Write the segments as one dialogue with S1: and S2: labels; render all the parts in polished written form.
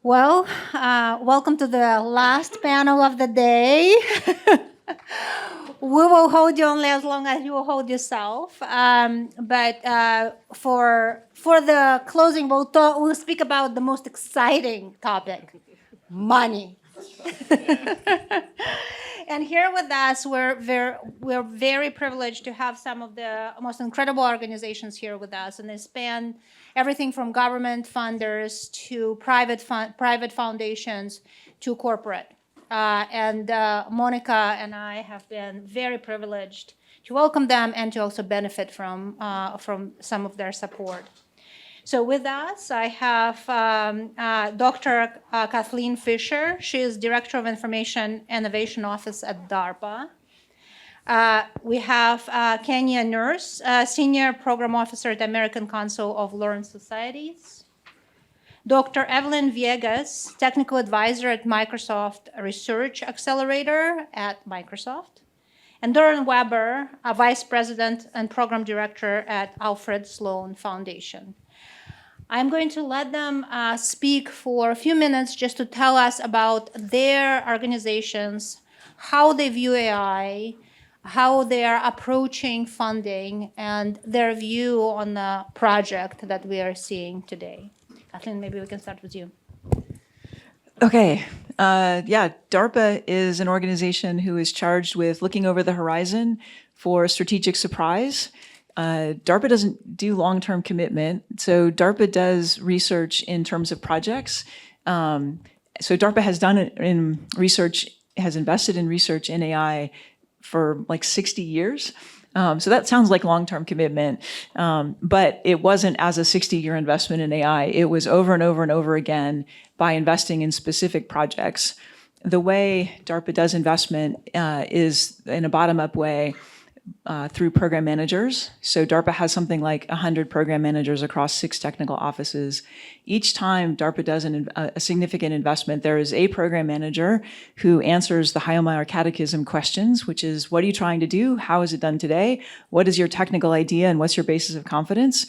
S1: Welcome to the last panel of the day. We will hold you only as long as you will hold yourself. But for the closing, we'll speak about the most exciting topic, money. And here with us, we're very privileged to have some of the most incredible organizations here with us, and they span everything from government funders to private foundations to corporate. And Monica and I have been very privileged to welcome them and to also benefit from some of their support. So with us, I have Dr. Kathleen Fisher. She is Director of Information Innovation Office at DARPA. We have Keyanah Nurse, Senior Program Officer at American Council of Learned Societies. Dr. Evelyne Viegas, Technical Advisor at Microsoft Research Accelerator at Microsoft. And Doron Weber, a Vice President and Program Director at Alfred Sloan Foundation. I'm going to let them speak for a few minutes just to tell us about their organizations, how they view AI, how they are approaching funding, and their view on the project that we are seeing today. Kathleen, maybe we can start with you.
S2: Okay. DARPA is an organization who is charged with looking over the horizon for strategic surprise. DARPA doesn't do long-term commitment. So DARPA does research in terms of projects. So DARPA has done it in research, has invested in research in AI for like 60 years. So that sounds like long-term commitment, but it wasn't as a 60-year investment in AI. It was over and over and over again by investing in specific projects. The way DARPA does investment is in a bottom-up way through program managers. So DARPA has something like 100 program managers across 6 technical offices. Each time DARPA does a significant investment, there is a program manager who answers the Heilmeier Catechism questions, which is, what are you trying to do? How is it done today? What is your technical idea and what's your basis of confidence?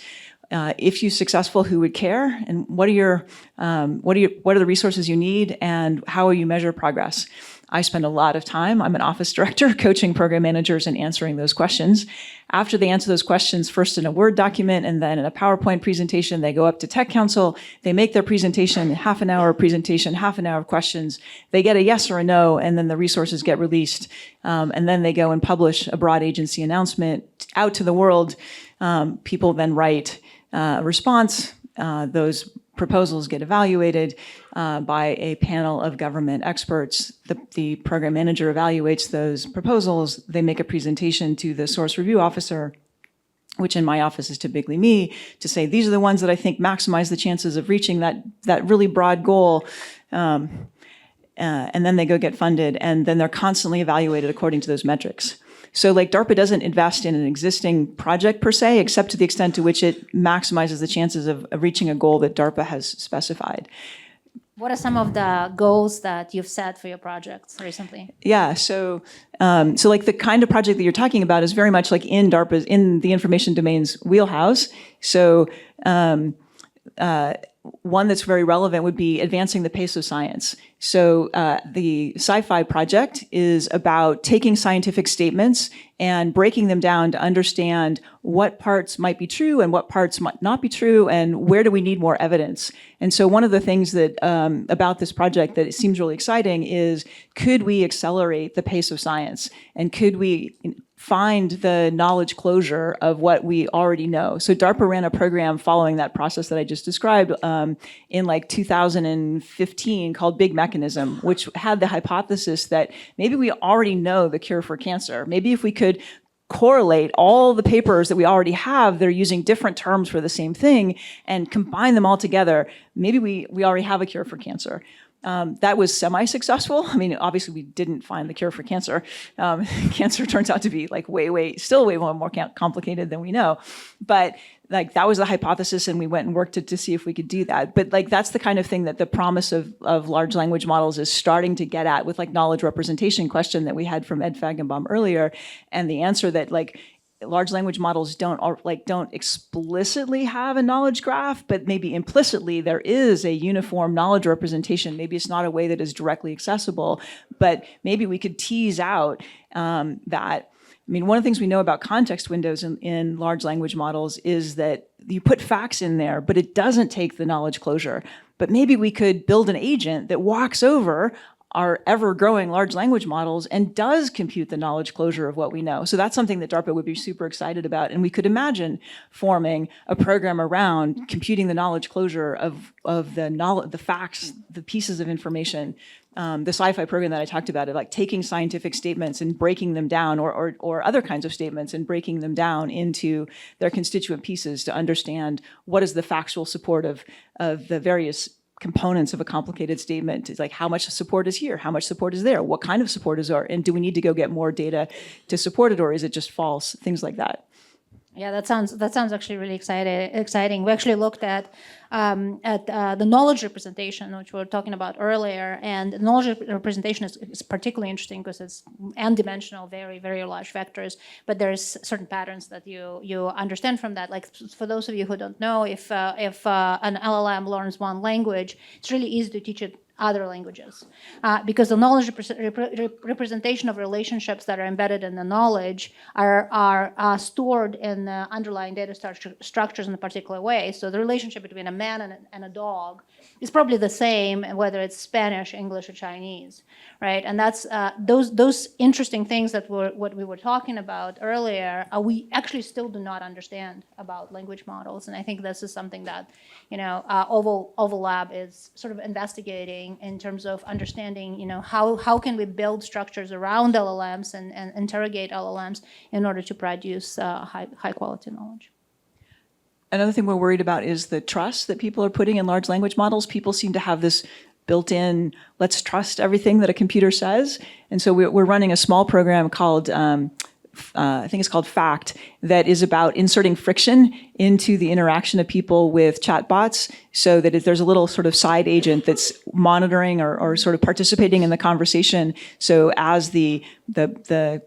S2: If you're successful, who would care? And what are the resources you need? And how will you measure progress? I spend a lot of time, I'm an office director, coaching program managers and answering those questions. After they answer those questions, first in a Word document and then in a PowerPoint presentation, they go up to Tech Council, they make their presentation, half an hour presentation, half an hour of questions. They get a yes or a no, and then the resources get released. And then they go and publish a broad agency announcement out to the world. People then write a response. Those proposals get evaluated by a panel of government experts. The program manager evaluates those proposals. They make a presentation to the source review officer, which in my office is typically me, to say, these are the ones that I think maximize the chances of reaching that really broad goal. And then they go get funded, and then they're constantly evaluated according to those metrics. So like DARPA doesn't invest in an existing project per se, except to the extent to which it maximizes the chances of reaching a goal that DARPA has specified.
S1: What are some of the goals that you've set for your projects recently?
S2: Yeah, so like the kind of project that you're talking about is very much like in DARPA's, in the information domain's wheelhouse. So one that's very relevant would be advancing the pace of science. So the sci-fi project is about taking scientific statements and breaking them down to understand what parts might be true and what parts might not be true, and where do we need more evidence. And so one of the things that about this project that it seems really exciting is, could we accelerate the pace of science? And could we find the knowledge closure of what we already know? So DARPA ran a program following that process that I just described in like 2015 called Big Mechanism, which had the hypothesis that maybe we already know the cure for cancer. Maybe if we could correlate all the papers that we already have that are using different terms for the same thing and combine them all together, maybe we already have a cure for cancer. That was semi-successful. I mean, obviously we didn't find the cure for cancer. Cancer turns out to be like still way more complicated than we know. But like that was the hypothesis, and we went and worked to see if we could do that. But like that's the kind of thing that the promise of large language models is starting to get at with like knowledge representation question that we had from Ed Feigenbaum earlier, and the answer that like large language models don't explicitly have a knowledge graph, but maybe implicitly there is a uniform knowledge representation. Maybe it's not a way that is directly accessible, but maybe we could tease out that. I mean, one of the things we know about context windows in large language models is that you put facts in there, but it doesn't take the knowledge closure. But maybe we could build an agent that walks over our ever-growing large language models and does compute the knowledge closure of what we know. So that's something that DARPA would be super excited about. And we could imagine forming a program around computing the knowledge closure of the facts, the pieces of information. The sci-fi program that I talked about, like taking scientific statements and breaking them down, or other kinds of statements and breaking them down into their constituent pieces to understand what is the factual support of the various components of a complicated statement. It's like, how much support is here? How much support is there? What kind of support is there? And do we need to go get more data to support it, or is it just false? Things like that.
S1: Yeah, that sounds actually really exciting. We actually looked at the knowledge representation, which we were talking about earlier, and the knowledge representation is particularly interesting because it's n-dimensional, very, very large vectors. But there's certain patterns that you understand from that. Like for those of you who don't know, if an LLM learns one language, it's really easy to teach it other languages because the knowledge representation of relationships that are embedded in the knowledge are stored in the underlying data structures in a particular way. So the relationship between a man and a dog is probably the same whether it's Spanish, English, or Chinese, right? And that's those interesting things that what we were talking about earlier. We actually still do not understand about language models, and I think this is something that Oval Lab is sort of investigating in terms of understanding, how can we build structures around LLMs and interrogate LLMs in order to produce high quality knowledge.
S2: Another thing we're worried about is the trust that people are putting in large language models. People seem to have this built-in, let's trust everything that a computer says. And so we're running a small program called, I think it's called FACT, that is about inserting friction into the interaction of people with chatbots, so that if there's a little sort of side agent that's monitoring or sort of participating in the conversation. So as the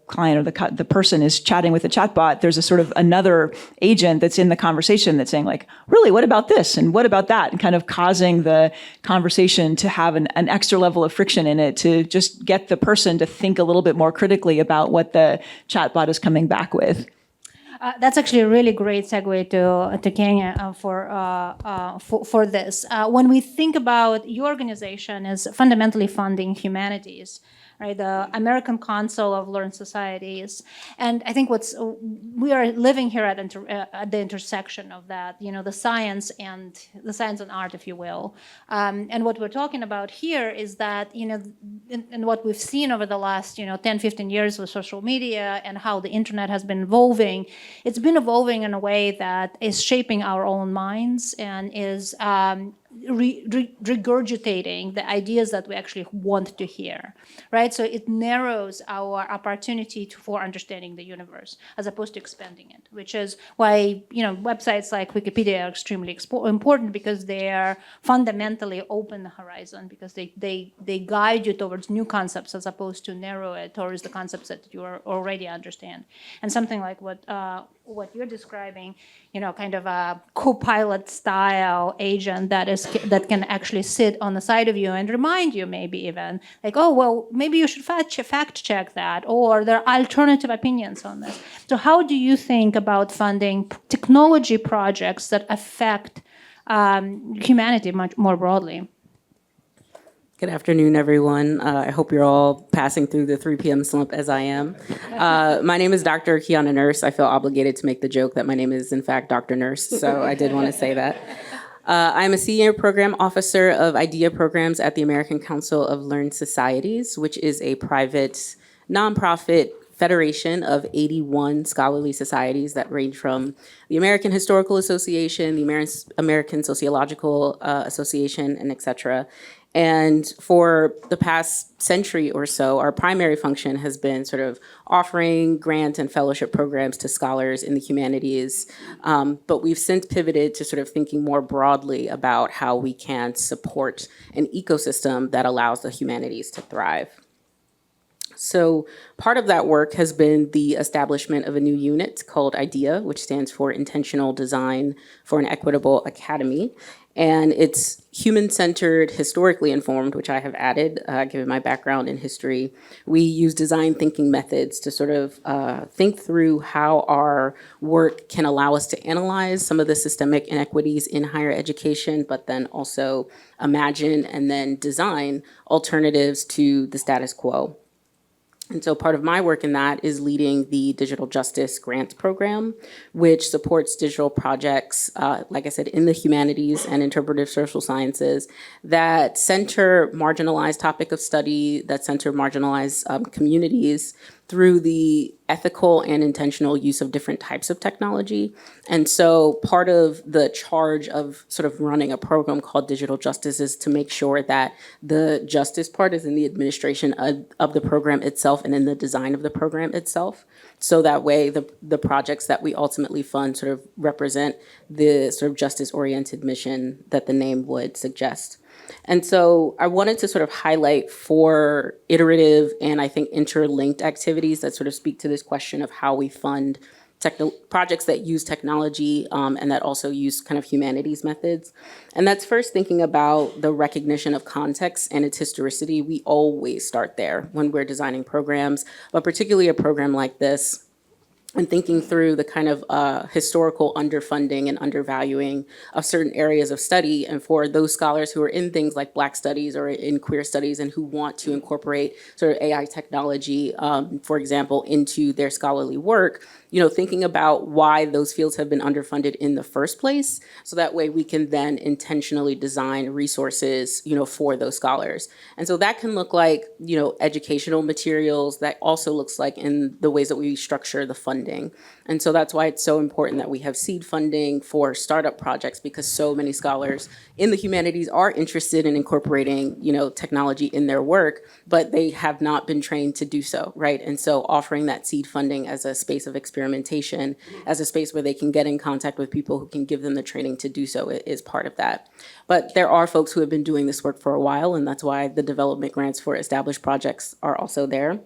S2: client or the person is chatting with the chatbot, there's a sort of another agent that's in the conversation that's saying like, really, what about this? And what about that? And kind of causing the conversation to have an extra level of friction in it to just get the person to think a little bit more critically about what the chatbot is coming back with.
S1: That's actually a really great segue to Keyanah for this. When we think about your organization as fundamentally funding humanities, right? The American Council of Learned Societies, and I think we are living here at the intersection of that, the science and art, if you will. And what we're talking about here is that, and what we've seen over the last, 10, 15 years with social media and how the internet has been evolving, it's been evolving in a way that is shaping our own minds and is regurgitating the ideas that we actually want to hear, right? So it narrows our opportunity for understanding the universe as opposed to expanding it, which is why, websites like Wikipedia are extremely important because they are fundamentally open the horizon because they guide you towards new concepts as opposed to narrow it towards the concepts that you already understand. And something like what you're describing, kind of a co-pilot style agent that can actually sit on the side of you and remind you maybe even like, oh, well, maybe you should fact check that, or there are alternative opinions on this. So how do you think about funding technology projects that affect humanity much more broadly?
S3: Good afternoon, everyone. I hope you're all passing through the 3 p.m. slump as I am. My name is Dr. Keyanah Nurse. I feel obligated to make the joke that my name is, in fact, Dr. Nurse, so I did want to say that. I'm a senior program officer of IDEA programs at the American Council of Learned Societies, which is a private nonprofit federation of 81 scholarly societies that range from the American Historical Association, the American Sociological Association, and et cetera. And for the past century or so, our primary function has been sort of offering grant and fellowship programs to scholars in the humanities. But we've since pivoted to sort of thinking more broadly about how we can support an ecosystem that allows the humanities to thrive. So part of that work has been the establishment of a new unit called IDEA, which stands for Intentional Design for an Equitable Academy. And it's human-centered, historically informed, which I have added, given my background in history. We use design thinking methods to sort of think through how our work can allow us to analyze some of the systemic inequities in higher education, but then also imagine and then design alternatives to the status quo. And so part of my work in that is leading the Digital Justice Grants Program, which supports digital projects, like I said, in the humanities and interpretive social sciences that center marginalized topic of study, that center marginalized communities through the ethical and intentional use of different types of technology. And so part of the charge of sort of running a program called Digital Justice is to make sure that the justice part is in the administration of the program itself and in the design of the program itself. So that way the projects that we ultimately fund sort of represent the sort of justice-oriented mission that the name would suggest. And so I wanted to sort of highlight 4 iterative and I think interlinked activities that sort of speak to this question of how we fund projects that use technology and that also use kind of humanities methods. And that's first thinking about the recognition of context and its historicity. We always start there when we're designing programs, but particularly a program like this, and thinking through the kind of historical underfunding and undervaluing of certain areas of study. And for those scholars who are in things like Black studies or in queer studies and who want to incorporate sort of AI technology, for example, into their scholarly work, you know, thinking about why those fields have been underfunded in the first place. So that way we can then intentionally design resources, you know, for those scholars. And so that can look like, you know, educational materials. That also looks like in the ways that we structure the funding. And so that's why it's so important that we have seed funding for startup projects, because so many scholars in the humanities are interested in incorporating, you know, technology in their work, but they have not been trained to do so, right? And so offering that seed funding as a space of experimentation, as a space where they can get in contact with people who can give them the training to do so is part of that. But there are folks who have been doing this work for a while, and that's why the development grants for established projects are also there.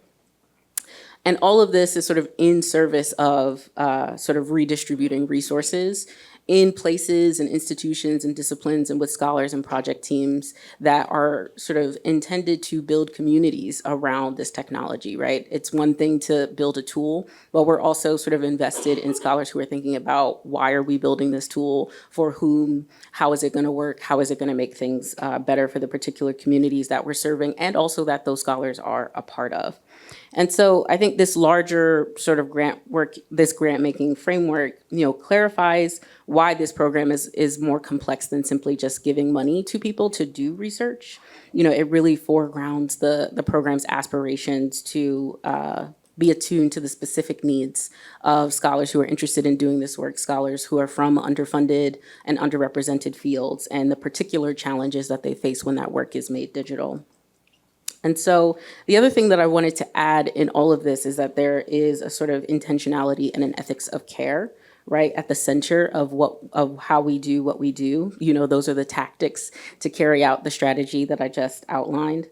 S3: And all of this is sort of in service of sort of redistributing resources in places and institutions and disciplines and with scholars and project teams that are sort of intended to build communities around this technology, right? It's one thing to build a tool, but we're also sort of invested in scholars who are thinking about why are we building this tool, for whom, how is it going to work, how is it going to make things better for the particular communities that we're serving, and also that those scholars are a part of. And so I think this larger sort of grant work, this grant making framework, you know, clarifies why this program is more complex than simply just giving money to people to do research. You know, it really foregrounds the program's aspirations to be attuned to the specific needs of scholars who are interested in doing this work, scholars who are from underfunded and underrepresented fields, and the particular challenges that they face when that work is made digital. And so the other thing that I wanted to add in all of this is that there is a sort of intentionality and an ethics of care, right, at the center of how we do what we do. You know, those are the tactics to carry out the strategy that I just outlined.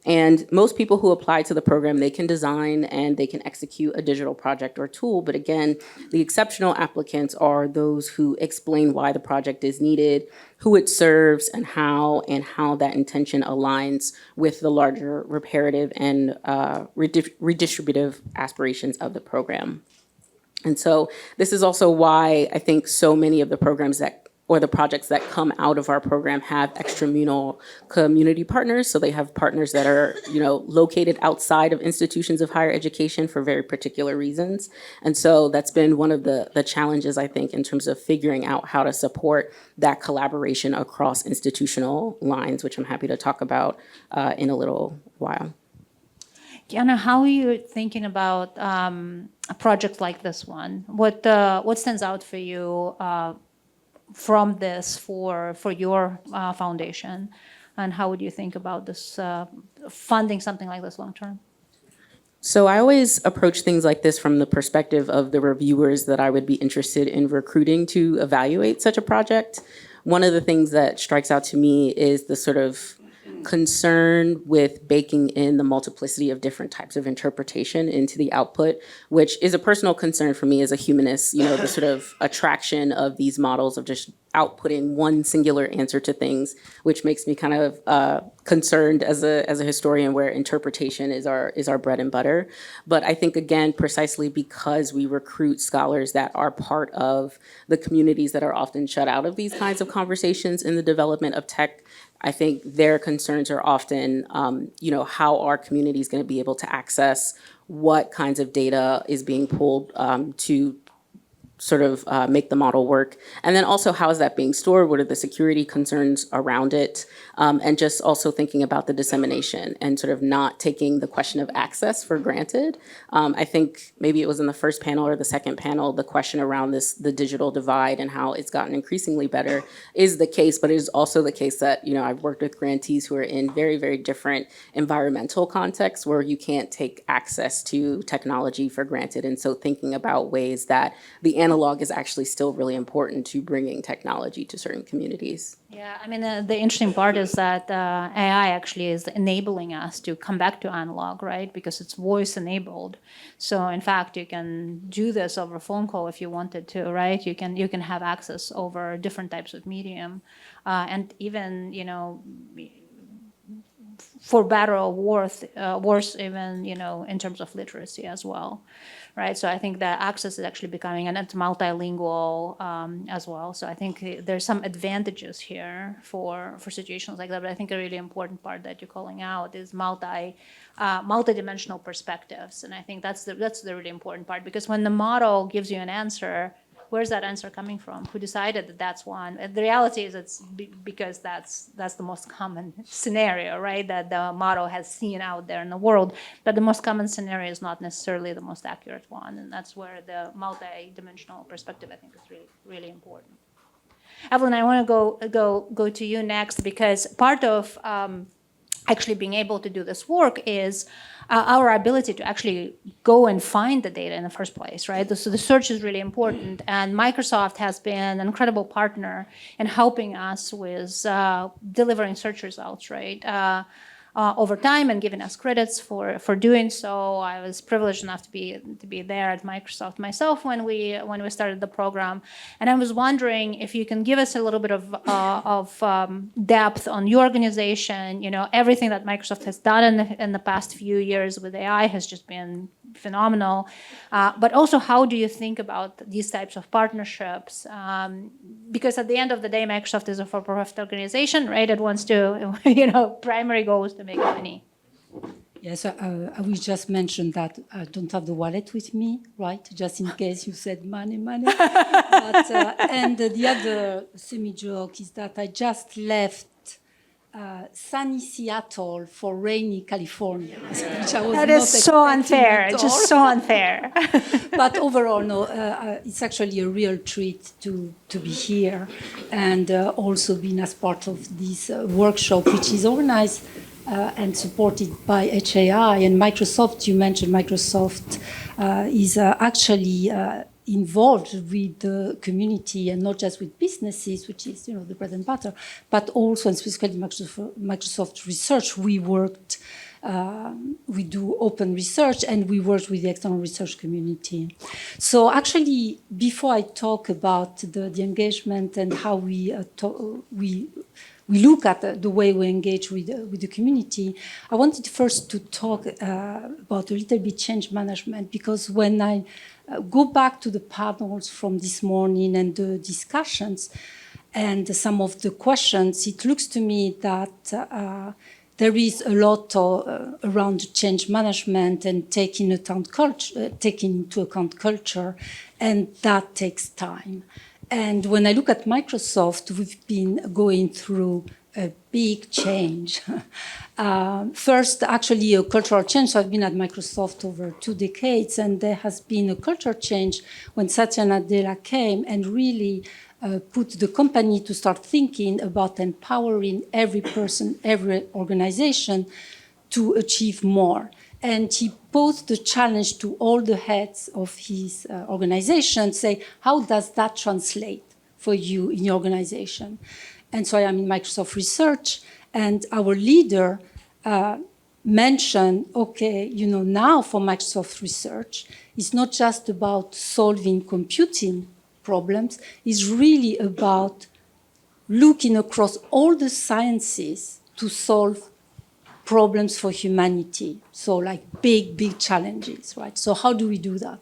S3: And most people who apply to the program, they can design and they can execute a digital project or tool. But again, the exceptional applicants are those who explain why the project is needed, who it serves, and how that intention aligns with the larger reparative and redistributive aspirations of the program. And so this is also why I think so many of the programs or the projects that come out of our program have extramural community partners. So they have partners that are, you know, located outside of institutions of higher education for very particular reasons. And so that's been one of the challenges, I think, in terms of figuring out how to support that collaboration across institutional lines, which I'm happy to talk about in a little while.
S1: Keyanah, how are you thinking about a project like this one? What stands out for you from this for your foundation, and how would you think about this funding something like this long term?
S3: So I always approach things like this from the perspective of the reviewers that I would be interested in recruiting to evaluate such a project. One of the things that strikes out to me is the sort of concern with baking in the multiplicity of different types of interpretation into the output, which is a personal concern for me as a humanist, the sort of attraction of these models of just outputting one singular answer to things, which makes me kind of concerned as a historian where interpretation is our bread and butter. But I think, again, precisely because we recruit scholars that are part of the communities that are often shut out of these kinds of conversations in the development of tech, I think their concerns are often, how are communities going to be able to access what kinds of data is being pulled to sort of make the model work. And then also, how is that being stored? What are the security concerns around it? And just also thinking about the dissemination and sort of not taking the question of access for granted. I think maybe it was in the first panel or the second panel, the question around the digital divide and how it's gotten increasingly better is the case, but it is also the case that, I've worked with grantees who are in very, very different environmental contexts where you can't take access to technology for granted. And so thinking about ways that the analog is actually still really important to bringing technology to certain communities.
S1: Yeah, I mean, the interesting part is that AI actually is enabling us to come back to analog, right? Because it's voice enabled. So in fact, you can do this over a phone call if you wanted to, right? You can have access over different types of medium, and even for better or worse, even in terms of literacy as well, right? So I think that access is actually becoming, and it's multilingual as well. So I think there's some advantages here for situations like that. But I think a really important part that you're calling out is multidimensional perspectives, and I think that's the really important part, because when the model gives you an answer, where's that answer coming from? Who decided that that's one? And the reality is it's because that's the most common scenario, right? That the model has seen out there in the world. But the most common scenario is not necessarily the most accurate one. And that's where the multi-dimensional perspective, I think, is really, really important. Evelyne, I want to go to you next, because part of actually being able to do this work is our ability to actually go and find the data in the first place, right? So the search is really important, and Microsoft has been an incredible partner in helping us with delivering search results, right? Over time, and giving us credits for doing so. I was privileged enough to be there at Microsoft myself when we started the program, and I was wondering if you can give us a little bit of depth on your organization. Everything that Microsoft has done in the past few years with AI has just been phenomenal. But also, how do you think about these types of partnerships? Because at the end of the day, Microsoft is a for-profit organization, right? It wants to, primary goal is to make money.
S4: Yes, I will just mention that I don't have the wallet with me, right? Just in case you said money. But, and the other semi-joke is that I just left sunny Seattle for rainy California, which I was
S1: That
S4: not
S1: is so unfair.
S4: at
S1: It's
S4: all.
S1: just so unfair.
S4: But overall, no, it's actually a real treat to be here, and also being as part of this workshop, which is organized and supported by HAI and Microsoft. You mentioned Microsoft is actually involved with the community, and not just with businesses, which is the bread and butter, but also, and specifically Microsoft Research. We worked, we do open research, and we work with the external research community. So actually, before I talk about the engagement and how we look at the way we engage with the community, I wanted first to talk about a little bit change management, because when I go back to the panels from this morning and the discussions and some of the questions, it looks to me that there is a lot around change management and taking into account culture, and that takes time. And when I look at Microsoft, we've been going through a big change. First, actually, a cultural change. So I've been at Microsoft over 2 decades, and there has been a culture change when Satya Nadella came and really put the company to start thinking about empowering every person, every organization to achieve more. And he posed the challenge to all the heads of his organization, say, how does that translate for you in your organization? And so I am in Microsoft Research, And our leader mentioned, okay, now for Microsoft Research, it's not just about solving computing problems, it's really about looking across all the sciences to solve problems for humanity. So like big challenges, right? So how do we do that?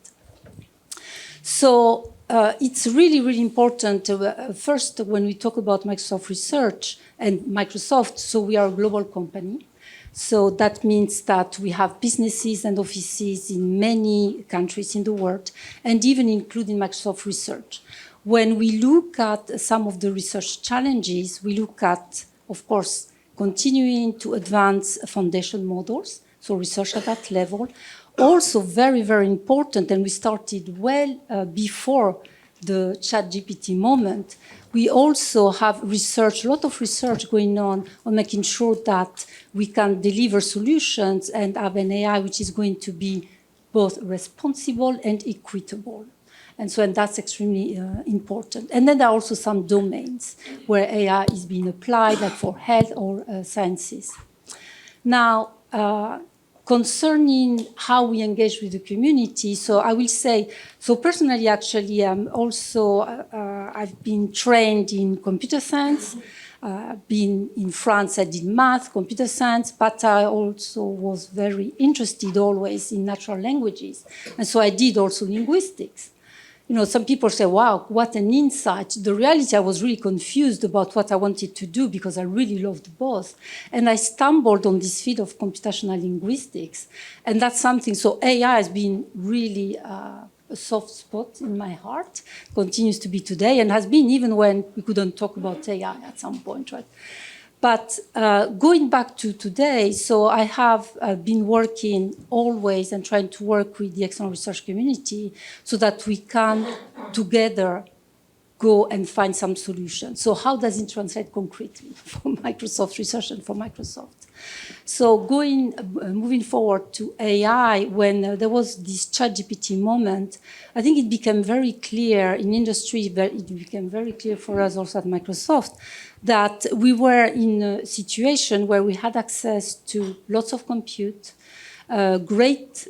S4: So it's really, really important. First, when we talk about Microsoft Research and Microsoft, so we are a global company. So that means that we have businesses and offices in many countries in the world, and even including Microsoft Research. When we look at some of the research challenges, we look at, of course, continuing to advance foundation models, so research at that level. Also very, very important, and we started well before the ChatGPT moment, we also have research, a lot of research going on making sure that we can deliver solutions and have an AI which is going to be both responsible and equitable. And that's extremely important. And then there are also some domains where AI is being applied, like for health or sciences. Now, concerning how we engage with the community, so I will say, so personally, actually, I've been trained in computer science. Been in France, I did math, computer science, but I also was very interested always in natural languages. And so I did also linguistics. Some people say, wow, what an insight. The reality, I was really confused about what I wanted to do because I really loved both. And I stumbled on this field of computational linguistics. And that's something, so AI has been really a soft spot in my heart, continues to be today, and has been even when we couldn't talk about AI at some point, right? But going back to today, so I have been working always and trying to work with the external research community so that we can together go and find some solutions. So how does it translate concretely for Microsoft Research and for Microsoft? So moving forward to AI, when there was this ChatGPT moment, I think it became very clear in industry, but it became very clear for us also at Microsoft, that we were in a situation where we had access to lots of compute, great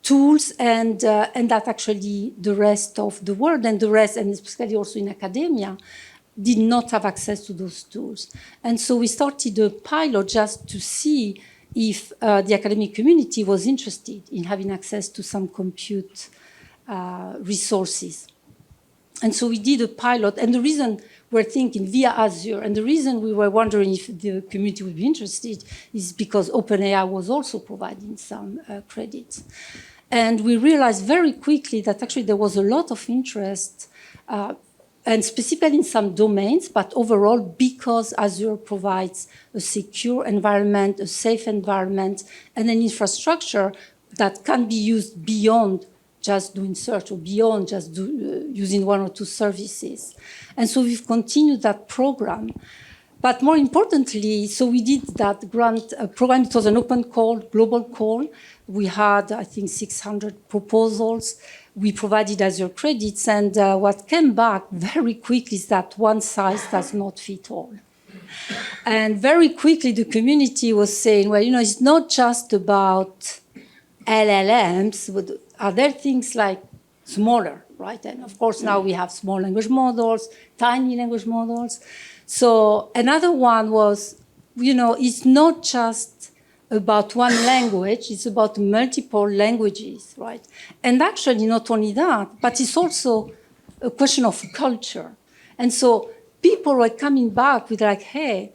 S4: tools, and that actually the rest of the world and especially also in academia, did not have access to those tools. And so we started a pilot just to see if the academic community was interested in having access to some compute resources. And so we did a pilot, and the reason we're thinking via Azure, and the reason we were wondering if the community would be interested is because OpenAI was also providing some credits. And we realized very quickly that actually there was a lot of interest, and specifically in some domains, but overall because Azure provides a secure environment, a safe environment, and an infrastructure that can be used beyond just doing search or beyond just using one or two services. And so we've continued that program. But more importantly, so we did that grant program. It was an open call, global call. We had, I think, 600 proposals. We provided Azure credits. And what came back very quickly is that one size does not fit all. And very quickly, the community was saying, well, it's not just about LLMs, but are there things like smaller, right? And of course, now we have small language models, tiny language models. So another one was, it's not just about one language, it's about multiple languages, right? And actually, not only that, but it's also a question of culture. And so people were coming back with like, hey,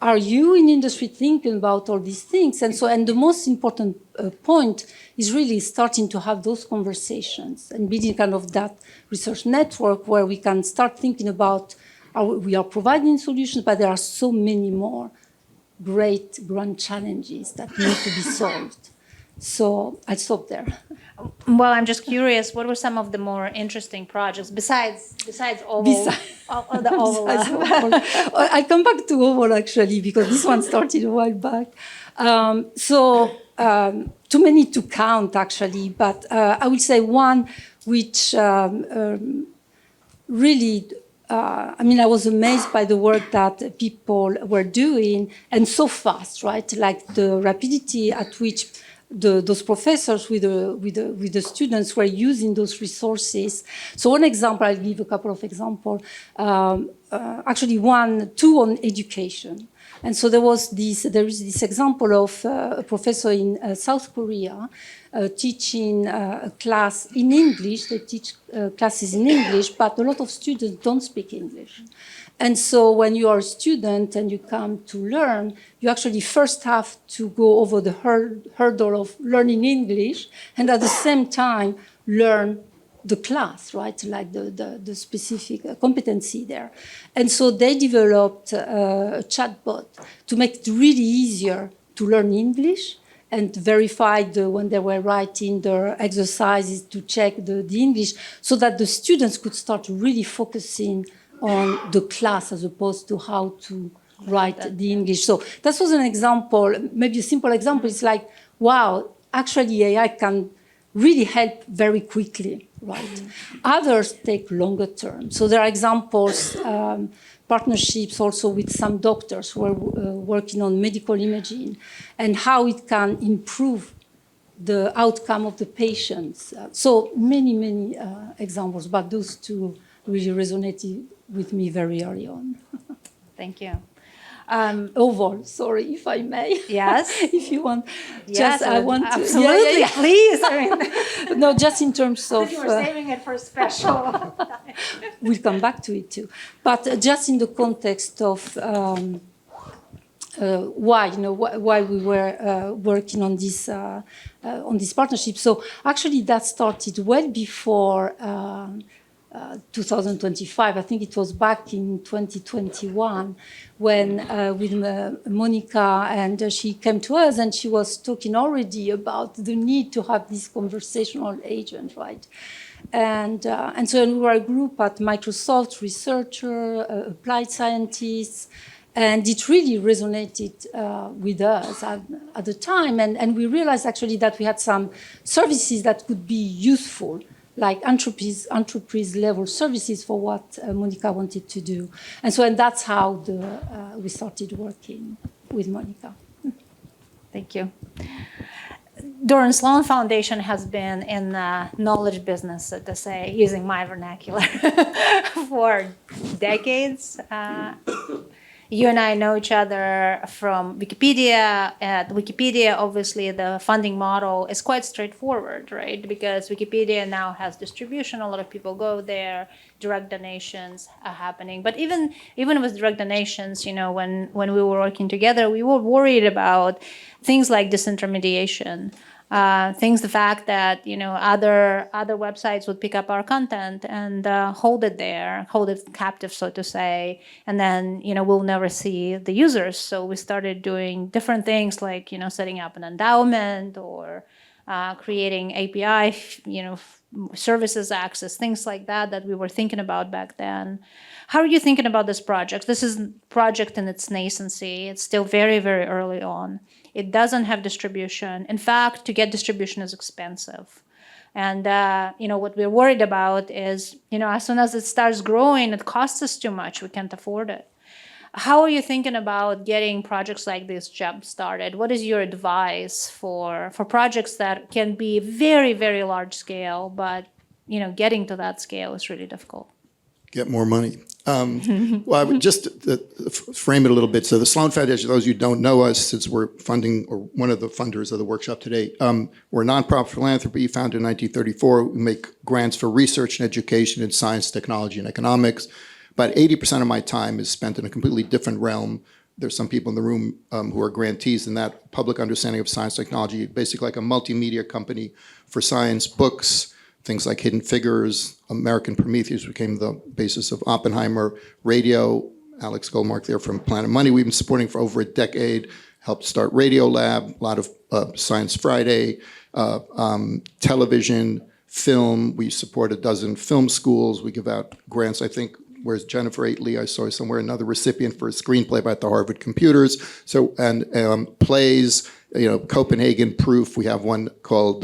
S4: are you in industry thinking about all these things? And the most important point is really starting to have those conversations and building kind of that research network where we can start thinking about we are providing solutions, but there are so many more great grand challenges that need to be solved. So I'll stop there.
S1: Well, I'm just curious, what were some of the more interesting projects besides Oval? The Oval.
S4: I'll come back to Oval actually, because this one started a while back. Too many to count actually, but I would say one which really I mean, I was amazed by the work that people were doing, and so fast, right? Like the rapidity at which those professors with the students were using those resources. So one example, I'll give a couple of examples. Actually, two on education. And so there is this example of a professor in South Korea teaching a class in English. They teach classes in English, but a lot of students don't speak English. And so when you are a student and you come to learn, you actually first have to go over the hurdle of learning English and at the same time learn the class, right? Like the specific competency there. And so they developed a chatbot to make it really easier to learn English and verify when they were writing their exercises to check the English so that the students could start really focusing on the class as opposed to how to write the English. So that was an example, maybe a simple example. It's like, wow, actually AI can really help very quickly, right? Others take longer term. So there are examples, partnerships also with some doctors who are working on medical imaging and how it can improve the outcome of the patients. So many examples, but those two really resonated with me very early on.
S1: Thank you.
S4: Oval, sorry, if I may.
S1: Yes.
S4: If you want.
S1: Yes,
S4: I want to.
S1: absolutely, please. I mean,
S4: no, just in terms of.
S1: you were saving it for special.
S4: We'll come back to it too. But just in the context of why we were working on this partnership. So actually, that started well before 2025. I think it was back in 2021 when with Monica, and she came to us and she was talking already about the need to have this conversational agent, right? And so we were a group at Microsoft, researcher, applied scientists, and it really resonated with us at the time. And we realized actually that we had some services that could be useful, like enterprise level services for what Monica wanted to do. And that's how we started working with Monica.
S1: Thank you. Doron, Sloan Foundation has been in the knowledge business, so to say, using my vernacular, for decades. You and I know each other from Wikipedia. At Wikipedia, obviously, the funding model is quite straightforward, right? Because Wikipedia now has distribution. A lot of people go there. Direct donations are happening. But even with direct donations, when we were working together, we were worried about things like disintermediation. The fact that other websites would pick up our content and hold it captive, so to say, and then we'll never see the users. So we started doing different things like setting up an endowment or creating API, services access, things like that we were thinking about back then. How are you thinking about this project? This is a project in its nascency. It's still very, very early on. It doesn't have distribution. In fact, to get distribution is expensive. And, what we're worried about is, as soon as it starts growing, it costs us too much. We can't afford it. How are you thinking about getting projects like this jump started? What is your advice for projects that can be very, very large scale, but, getting to that scale is really difficult?
S5: Get more money. Well, I would just frame it a little bit. So the Sloan Foundation, those of you who don't know us, since we're funding, or one of the funders of the workshop today, we're a nonprofit philanthropy founded in 1934. We make grants for research and education in science, technology, and economics. About 80% of my time is spent in a completely different realm. There's some people in the room who are grantees in that public understanding of science, technology, basically like a multimedia company for science, books, things like Hidden Figures, American Prometheus became the basis of Oppenheimer, radio, Alex Goldmark there from Planet Money. We've been supporting for over a decade, helped start Radio Lab, a lot of Science Friday, television, film. We support a dozen film schools. We give out grants, I think. Where's Jennifer Aitley? I saw somewhere another recipient for a screenplay about the Harvard computers. So, and plays, Copenhagen Proof. We have one called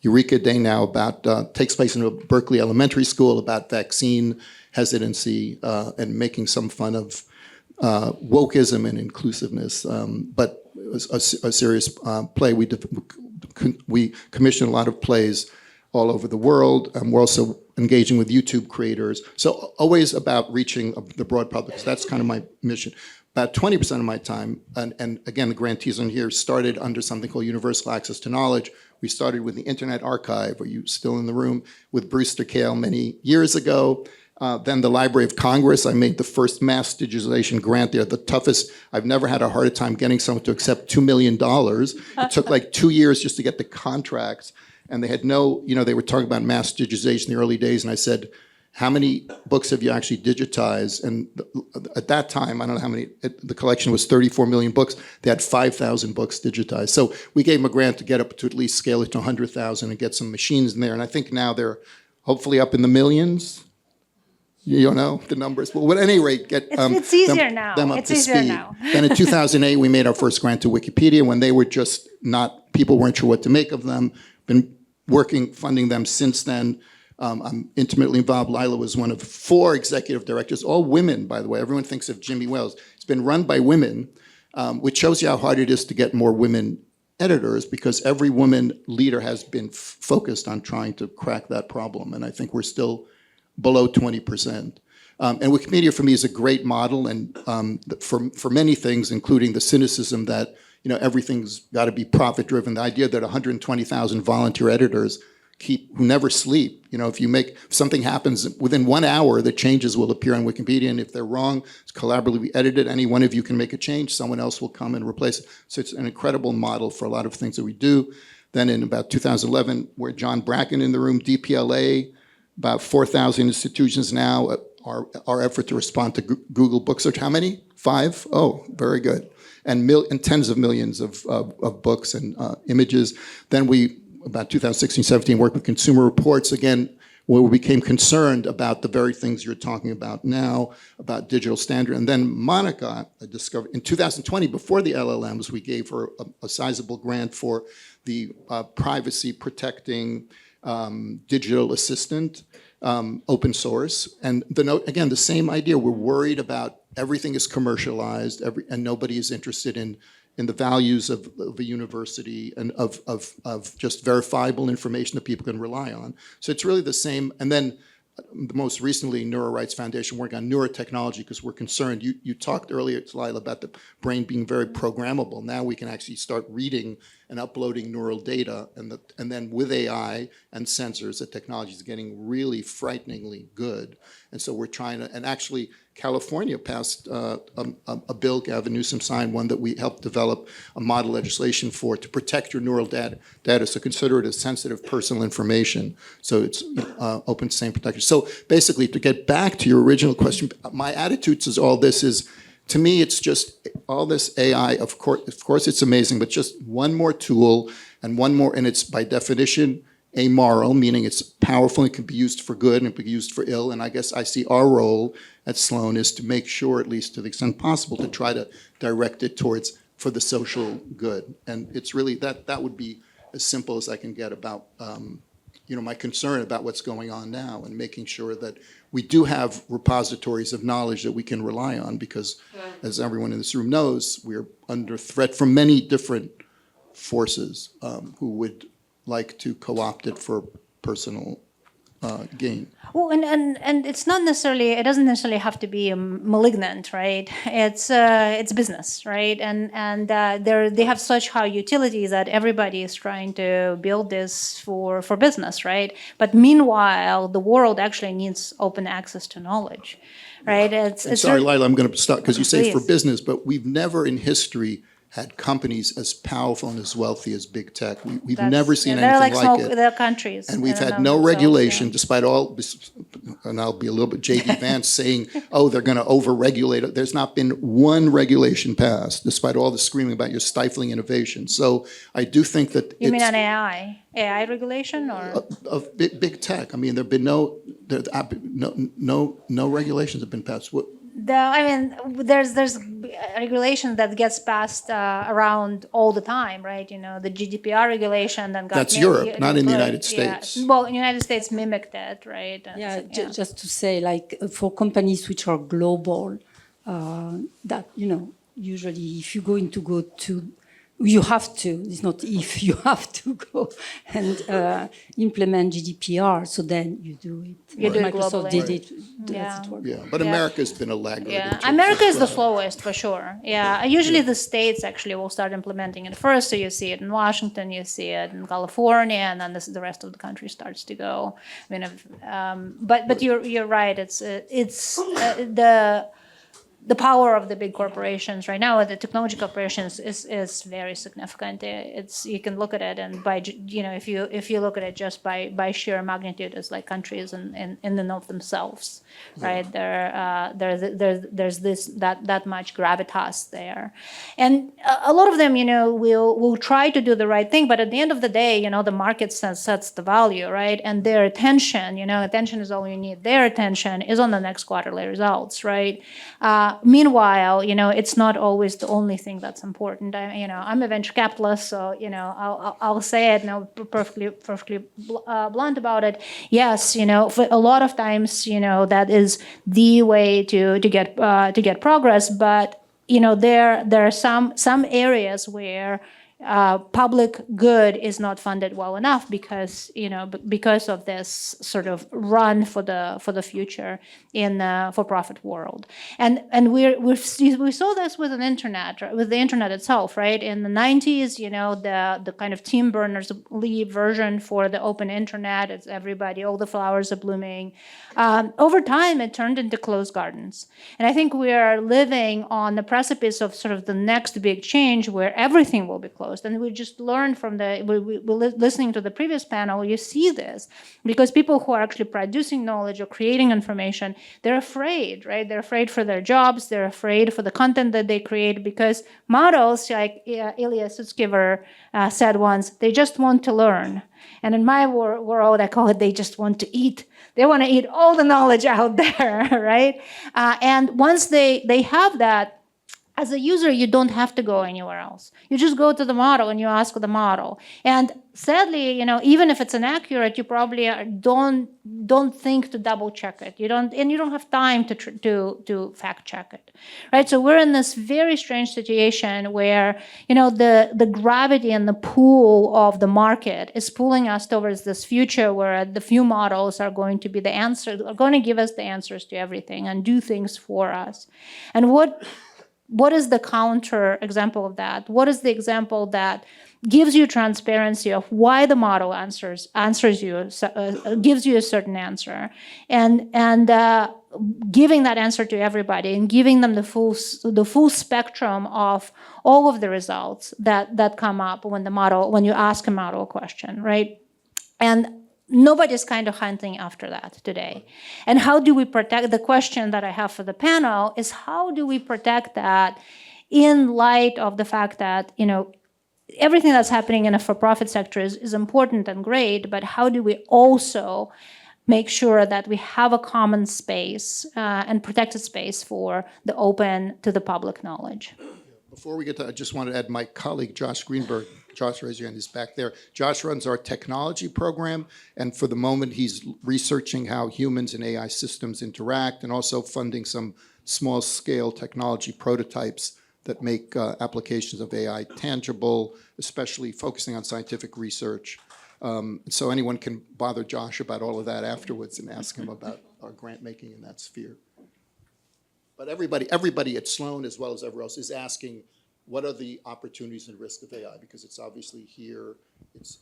S5: Eureka Day now about, takes place in a Berkeley elementary school about vaccine hesitancy and making some fun of wokeism and inclusiveness. But it was a serious play. We commissioned a lot of plays all over the world. We're also engaging with YouTube creators. So always about reaching the broad public. So that's kind of my mission. About 20% of my time, and again, the grantees on here started under something called Universal Access to Knowledge. We started with the Internet Archive. Are you still in the room? With Brewster Kahle many years ago. Then the Library of Congress, I made the first mass digitization grant there, the toughest. I've never had a harder time getting someone to accept $2 million. It took like 2 years just to get the contracts. And they had no, they were talking about mass digitization in the early days. And I said, how many books have you actually digitized? And at that time, I don't know how many, the collection was 34 million books. They had 5,000 books digitized. So we gave them a grant to get up to at least scale it to 100,000 and get some machines in there. And I think now they're hopefully up in the millions. You don't know the numbers. But at any rate, get
S1: it's easier now.
S5: them up
S1: It's
S5: to
S1: easier
S5: speed.
S1: now.
S5: Then in 2008, we made our first grant to Wikipedia when they were just not, people weren't sure what to make of them. Been funding them since then. I'm intimately involved. Lila was one of 4 executive directors, all women, by the way. Everyone thinks of Jimmy Wales. It's been run by women, which shows you how hard it is to get more women editors, because every woman leader has been focused on trying to crack that problem. And I think we're still below 20%. And Wikimedia for me is a great model, and for many things, including the cynicism that everything's got to be profit driven. The idea that 120,000 volunteer editors who never sleep. If something happens within 1 hour, the changes will appear on Wikipedia, and if they're wrong, it's collaboratively edited. Any one of you can make a change. Someone else will come and replace it. So it's an incredible model for a lot of things that we do. Then in about 2011, we're John Bracken in the room, DPLA, about 4,000 institutions now. Our effort to respond to Google Book Search. How many? 5? Oh, very good. And tens of millions of books and images. Then we, about 2016, 17, worked with Consumer Reports, again, where we became concerned about the very things you're talking about now, about digital standard. And then Monica, I discovered, in 2020, before the LLMs, we gave her a sizable grant for the privacy protecting digital assistant, open source. And again, the same idea. We're worried about everything is commercialized, and nobody is interested in the values of a university and of just verifiable information that people can rely on. So it's really the same. And then most recently, NeuroRights Foundation working on neurotechnology, because we're concerned. You talked earlier, Lila, about the brain being very programmable. Now we can actually start reading and uploading neural data, and then with AI and sensors, the technology is getting really frighteningly good. And so we're trying to, and actually California passed a bill, Gavin Newsom signed one that we helped develop a model legislation for to protect your neural data. So consider it as sensitive personal information. So it's open to same protection. So basically, to get back to your original question, my attitude to all this is, to me, it's just all this AI, of course it's amazing, but just one more tool and one more, and it's by definition amoral, meaning it's powerful and can be used for good and it can be used for ill. And I guess I see our role at Sloan is to make sure, at least to the extent possible, to try to direct it towards for the social good. And it's really, that would be as simple as I can get about my concern about what's going on now, and making sure that we do have repositories of knowledge that we can rely on, because as everyone in this room knows, we're under threat from many different forces who would like to co-opt it for personal gain.
S1: Well, and it's not necessarily, it doesn't necessarily have to be malignant, right? It's business, right? And they have such high utilities that everybody is trying to build this for business, right? But meanwhile, the world actually needs open access to knowledge, right?
S5: Sorry, Lila, I'm going to stop because you say for
S1: Please.
S5: business, but we've never in history had companies as powerful and as wealthy as big tech. We've never seen anything like it.
S1: They're countries.
S5: And we've
S1: in
S5: had
S1: and
S5: no
S1: of themselves,
S5: regulation,
S1: yeah.
S5: despite all, and I'll be a little bit J.D. Vance saying, oh, they're going to over-regulate it. There's not been one regulation passed, despite all the screaming about you're stifling innovation. So I do think that
S1: You mean on AI regulation, or?
S5: of big tech. I mean, there've been no regulations have been passed.
S1: There's regulation that gets passed around all the time, right? You know, the GDPR regulation then got
S5: That's Europe, not in the United States.
S1: Yeah. Well, the United States mimicked it, right? And
S4: Yeah,
S1: so,
S4: just to say, like for companies which are global, that usually if you're going to go to, you have to. It's not if you have to go and implement GDPR. So then you do it.
S1: You do it
S4: Microsoft
S1: globally.
S4: did it.
S1: Yeah.
S4: As it worked.
S5: Yeah, but America's been a laggard. in
S1: Yeah,
S5: terms
S1: America
S5: of,
S1: is the slowest for sure. Yeah, usually the states actually will start implementing it first. So you see it in Washington, you see it in California, and then the rest of the country starts to go. I mean, but you're right. It's the power of the big corporations right now, the technology corporations, is very significant. It's, you can look at it, and by, you know, if you look at it just by sheer magnitude, it's like countries in and of themselves, right? There's this that much gravitas there, and a lot of them, you know, will try to do the right thing, but at the end of the day, you know, the market sets the value, right? And their attention, you know, attention is all you need. Their attention is on the next quarterly results, right? Meanwhile, you know, it's not always the only thing that's important. I'm a venture capitalist, so, you know, I'll say it, no, perfectly blunt about it. Yes, you know, for a lot of times, you know, that is the way to get progress. But, you know, there are some areas where public good is not funded well enough because of this sort of run for the future in for-profit world, and we saw this with the internet itself, right? In the 90s, you know, the kind of Tim Berners-Lee version for the open internet, it's everybody, all the flowers are blooming. Over time, it turned into closed gardens, and I think we are living on the precipice of sort of the next big change where everything will be closed. And we just learned from listening to the previous panel, you see this, because people who are actually producing knowledge or creating information, they're afraid, right? They're afraid for their jobs, they're afraid for the content that they create, because models, like Ilya Sutskever said once, they just want to learn. And in my world, I call it, they just want to eat. They want to eat all the knowledge out there, right? And once they have that, as a user, you don't have to go anywhere else. You just go to the model and you ask the model. And sadly, you know, even if it's inaccurate, you probably don't think to double check it. You don't have time to fact check it, right? So we're in this very strange situation where, you know, the gravity and the pull of the market is pulling us towards this future where the few models are going to be the answer, are going to give us the answers to everything and do things for us. And what is the counter example of that? What is the example that gives you transparency of why the model answers you, gives you a certain answer, and giving that answer to everybody and giving them the full spectrum of all of the results that come up when you ask a model a question, right? And nobody's kind of hunting after that today. And how do we protect, the question that I have for the panel is, how do we protect that in light of the fact that, you know, everything that's happening in a for-profit sector is important and great, but how do we also make sure that we have a common space and protected space for the open to the public knowledge?
S5: Before we get to, I just want to add my colleague, Josh Greenberg. Josh, raise your hand, he's back there. Josh runs our technology program, and for the moment, he's researching how humans and AI systems interact and also funding some small-scale technology prototypes that make applications of AI tangible, especially focusing on scientific research. So anyone can bother Josh about all of that afterwards and ask him about our grant making in that sphere. But everybody at Sloan, as well as everywhere else, is asking, what are the opportunities and risks of AI? Because it's obviously here, it's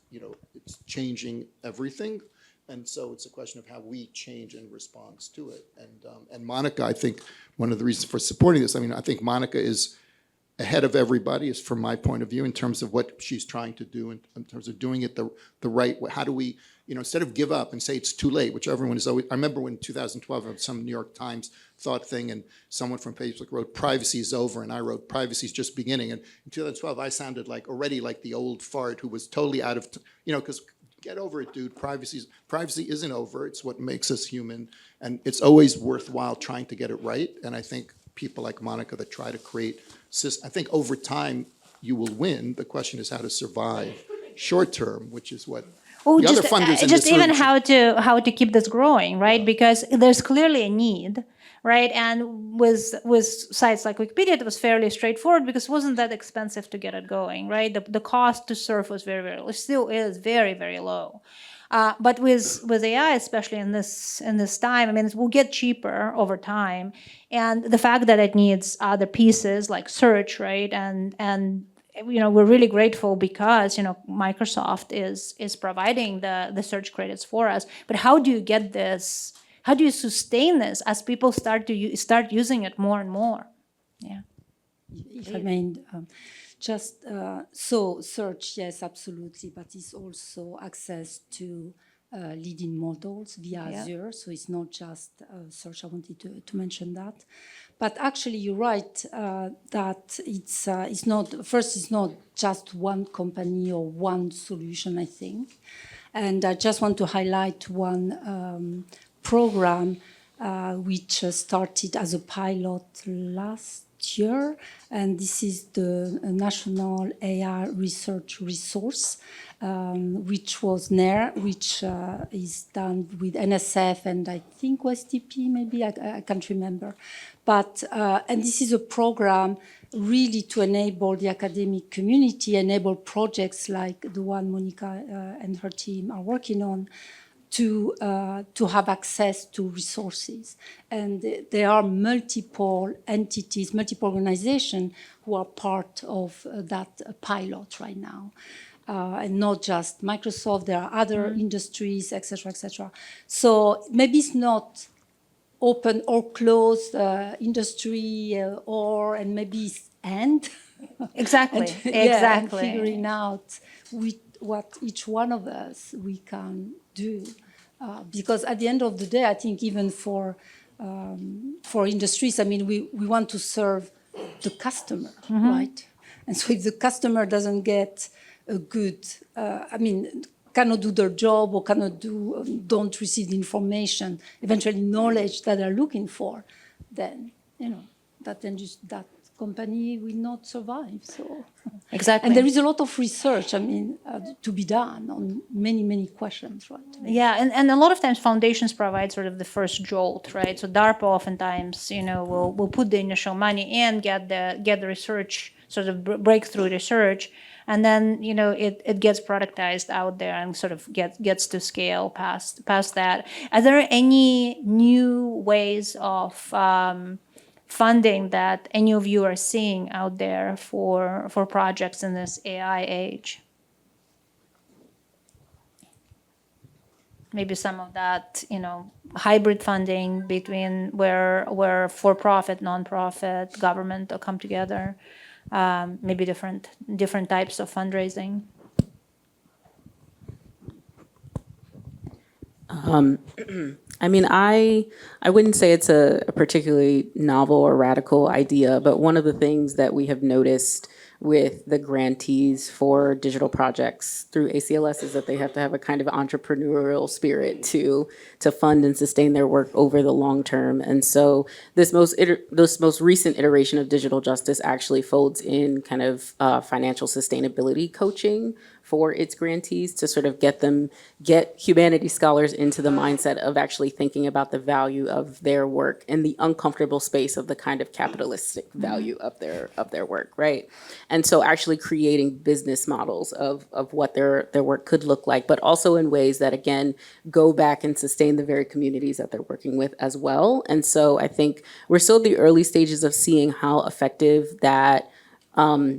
S5: changing everything. And so it's a question of how we change in response to it. And Monica, I think one of the reasons for supporting this, I mean, I think Monica is ahead of everybody, is from my point of view, in terms of what she's trying to do, in terms of doing it the right way. How do we, instead of give up and say it's too late, which everyone is always, I remember when 2012, some New York Times thought thing, and someone from Facebook wrote, privacy is over, and I wrote, privacy is just beginning. And in 2012, I sounded already like the old fart who was totally out of, because get over it, dude, privacy isn't over, it's what makes us human, and it's always worthwhile trying to get it right, and I think people like Monica that try to create, I think over time, you will win. The question is how to survive short term, which is what
S1: Oh,
S5: the other funders in
S1: just
S5: this room
S1: even
S5: should-
S1: how to keep this growing, right? Because there's clearly a need, right? And with sites like Wikipedia, it was fairly straightforward because it wasn't that expensive to get it going, right? The cost to serve was very, very low. It still is very, very low. But with AI, especially in this time, I mean, it will get cheaper over time, and the fact that it needs other pieces like search, right, and we're really grateful because Microsoft is providing the search credits for us. But how do you get this? How do you sustain this as people start using it more and more? Yeah.
S4: If I may, so search, yes, absolutely, but it's also access to leading models via Azure, so it's not just search. I wanted to mention that. But actually, you're right that it's not just one company or one solution, I think. And I just want to highlight one program which started as a pilot last year, and this is the National AI Research Resource, which was NARE, which is done with NSF and I think WSTP, maybe, I can't remember. But, and this is a program really to enable the academic community, enable projects like the one Monica and her team are working on, to have access to resources. And there are multiple entities, multiple organizations who are part of that pilot right now. And not just Microsoft, there are other industries, et cetera, et cetera. So maybe it's not open or closed industry and maybe it's and.
S1: Exactly.
S4: And figuring out what each one of us we can do, because at the end of the day, I think even for industries, I mean, we want to serve the customer, right? And so if the customer doesn't get a good, cannot do their job or don't receive the information, eventually knowledge that they're looking for, then that company will not survive. So
S1: Exactly.
S4: and there is a lot of research, to be done on many questions, right?
S1: Yeah, and a lot of times foundations provide sort of the first jolt, right? So DARPA oftentimes, will put the initial money in, get the research, sort of breakthrough research, and then it gets productized out there and sort of gets to scale past that. Are there any new ways of funding that any of you are seeing out there for projects in this AI age? Maybe some of that, hybrid funding between where for-profit, non-profit, government all come together. Maybe different types of fundraising.
S3: I wouldn't say it's a particularly novel or radical idea, but one of the things that we have noticed with the grantees for digital projects through ACLS is that they have to have a kind of entrepreneurial spirit to fund and sustain their work over the long term. And so this most recent iteration of digital justice actually folds in kind of financial sustainability coaching for its grantees to sort of get humanities scholars into the mindset of actually thinking about the value of their work in the uncomfortable space of the kind of capitalistic value of their work, right? And so actually creating business models of what their work could look like, but also in ways that, again, go back and sustain the very communities that they're working with as well. And so I think we're still at the early stages of seeing how effective that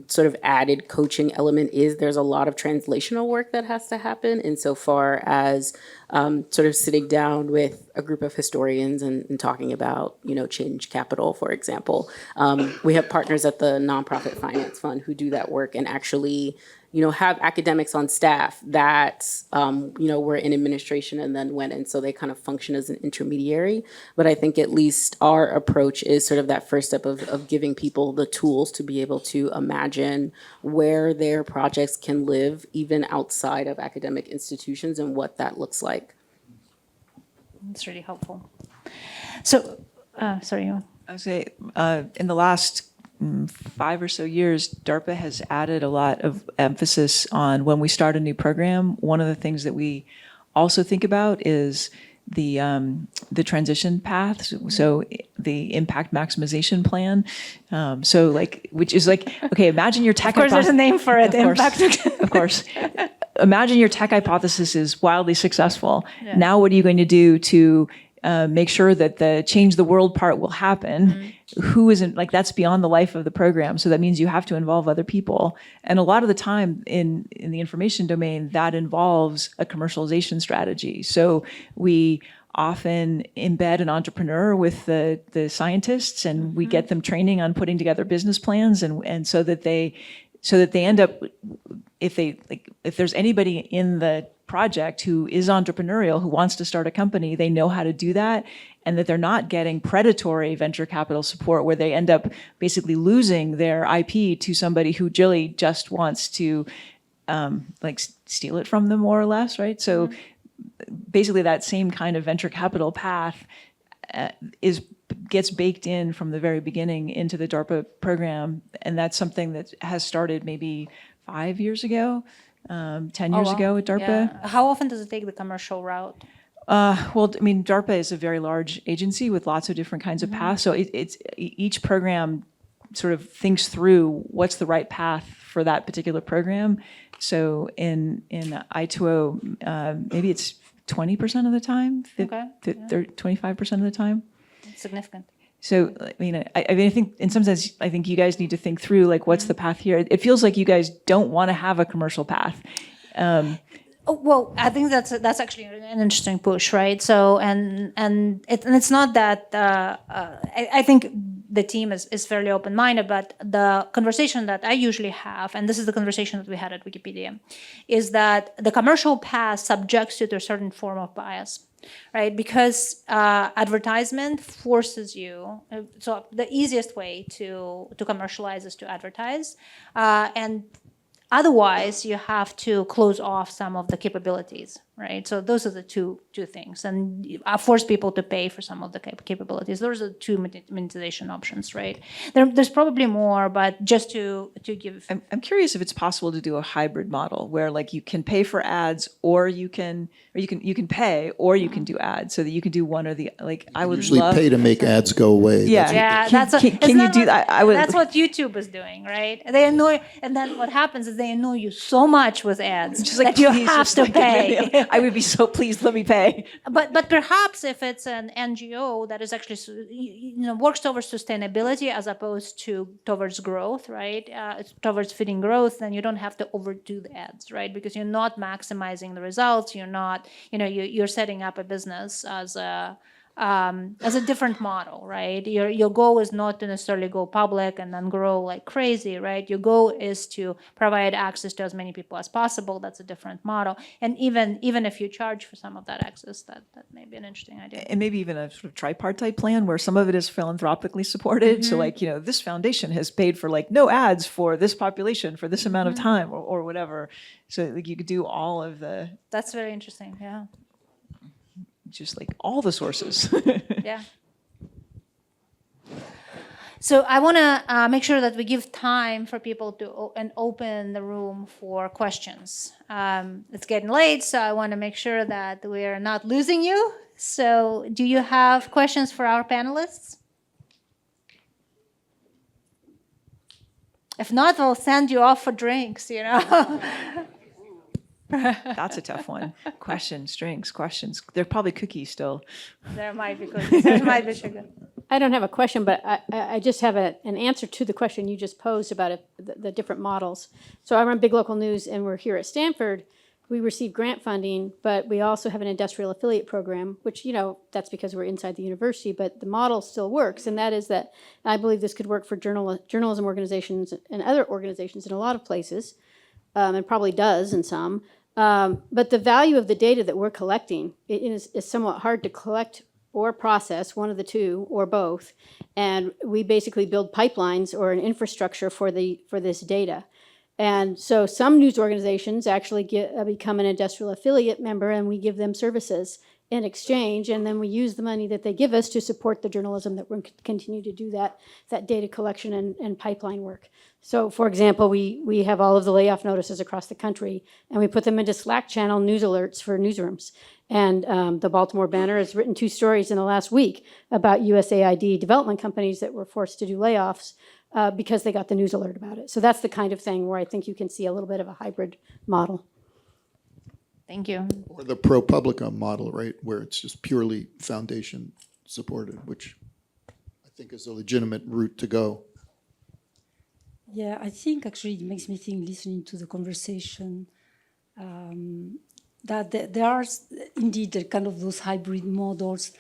S3: sort of added coaching element is. There's a lot of translational work that has to happen insofar as sort of sitting down with a group of historians and talking about, change capital, for example. We have partners at the Nonprofit Finance Fund who do that work and actually, have academics on staff that, were in administration and then went in, so they kind of function as an intermediary. But I think at least our approach is sort of that first step of giving people the tools to be able to imagine where their projects can live even outside of academic institutions and what that looks like.
S1: It's really helpful. So, sorry, you.
S2: I would say in the last 5 or so years, DARPA has added a lot of emphasis on when we start a new program. One of the things that we also think about is the transition path, so the impact maximization plan. So like, which is like, okay, imagine your tech.
S1: Of course, there's a name for it.
S2: Of course,
S1: Impact.
S2: of course. Imagine your tech hypothesis is wildly successful. Yeah. Now, what are you going to do to make sure that the change the world part will happen? Mm-hmm. Who isn't, like, that's beyond the life of the program. So that means you have to involve other people. And a lot of the time in the information domain, that involves a commercialization strategy. So we often embed an entrepreneur with the scientists, and mm-hmm. we get them training on putting together business plans, and so that they end up, if there's anybody in the project who is entrepreneurial, who wants to start a company, they know how to do that, and that they're not getting predatory venture capital support where they end up basically losing their IP to somebody who really just wants to steal it from them, more or less, right? So basically that same kind of venture capital path gets baked in from the very beginning into the DARPA program, and that's something that has started maybe 5 years ago. 10 years ago at DARPA.
S1: Yeah. How often does it take the commercial route?
S2: Well, I mean, DARPA is a very large agency with lots of different kinds of paths. So it's each program sort of thinks through what's the right path for that particular program. So in I2O, maybe it's 20% of the time, 25% of the time.
S1: That's significant.
S2: So, I mean, I think in some sense, I think you guys need to think through, like, what's the path here? It feels like you guys don't want to have a commercial path.
S1: Well, I think that's actually an interesting push, right? So, and it's not that I think the team is fairly open-minded, but the conversation that I usually have, and this is the conversation that we had at Wikipedia, is that the commercial path subjects you to a certain form of bias. Right, because advertisement forces you. So the easiest way to commercialize is to advertise, and otherwise you have to close off some of the capabilities. Right, so those are the two things, and force people to pay for some of the capabilities. Those are the two monetization options. Right, there's probably more, but just to give.
S2: I'm curious if it's possible to do a hybrid model where, like, you can pay for ads, or you can pay, or you can do ads, so that you can do one or the, like, I would
S5: usually
S2: love
S5: pay to make ads go away.
S1: Yeah,
S2: can you do that? I would.
S1: That's what YouTube is doing, right? They annoy, and then what happens is they annoy you so much with ads
S2: just like,
S1: that you have to pay.
S2: I would be so pleased. Let me pay.
S1: But perhaps if it's an NGO that is actually works towards sustainability as opposed to towards growth, right? Towards feeding growth, then you don't have to overdo the ads, right? Because you're not maximizing the results. You're not, you're setting up a business as a different model, right? Your goal is not to necessarily go public and then grow like crazy, right? Your goal is to provide access to as many people as possible. That's a different model. And even if you charge for some of that access, that may be an interesting idea.
S2: And maybe even a sort of tripartite plan where some of it is philanthropically supported. Mm-hmm. So, like, this foundation has paid for, like, no ads for this population for this amount of time, or whatever. So, like, you could do all of the.
S1: That's very interesting. Yeah.
S2: Just like all the sources.
S1: Yeah. So I want to make sure that we give time for people to open the room for questions. It's getting late, so I want to make sure that we are not losing you. So do you have questions for our panelists? If not, we'll send you off for drinks,
S2: That's a tough one. Questions. They're probably cookies still.
S1: There might be cookies. There might be sugar.
S6: I don't have a question, but I just have an answer to the question you just posed about the different models. So I run Big Local News, and we're here at Stanford. We receive grant funding, but we also have an industrial affiliate program, which, that's because we're inside the university, but the model still works. And that is that I believe this could work for journalism organizations and other organizations in a lot of places, and probably does in some. But the value of the data that we're collecting is somewhat hard to collect or process, one of the two or both. And we basically build pipelines or an infrastructure for this data. And so some news organizations actually become an industrial affiliate member, and we give them services. in exchange, and then we use the money that they give us to support the journalism that we're going to continue to do that data collection and pipeline work. So, for example, we have all of the layoff notices across the country, and we put them into Slack channel news alerts for newsrooms. And the Baltimore Banner has written 2 stories in the last week about USAID development companies that were forced to do layoffs because they got the news alert about it. So that's the kind of thing where I think you can see a little bit of a hybrid model.
S1: Thank you.
S5: Or the ProPublica model, right, where it's just purely foundation supported, which I think is a legitimate route to go.
S4: Yeah, I think actually it makes me think, listening to the conversation, that there are indeed kind of those hybrid models.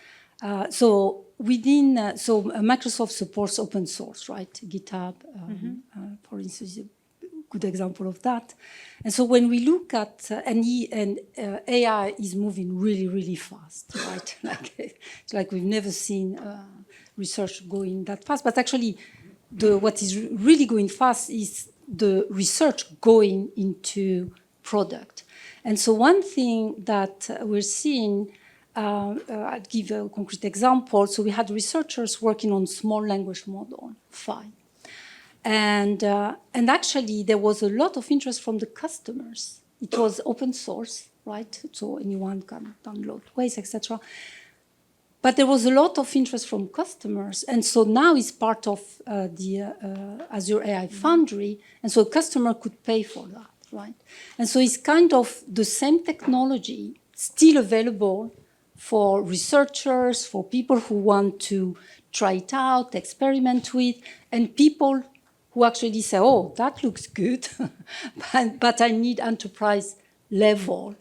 S4: So within, so Microsoft supports open source, right? GitHub, for instance, is a good example of that. And so when we look at, AI is moving really, really fast, right? It's like we've never seen research going that fast. But actually, what is really going fast is the research going into product. And so one thing that we're seeing, I'll give a concrete example. So we had researchers working on small language model, Phi. And actually, there was a lot of interest from the customers. It was open source, right? So anyone can download ways, etc. But there was a lot of interest from customers. And so now it's part of the Azure AI Foundry. And so a customer could pay for that, right? And so it's kind of the same technology still available for researchers, for people who want to try it out, experiment with, and people who actually say, oh, that looks good, but I need enterprise level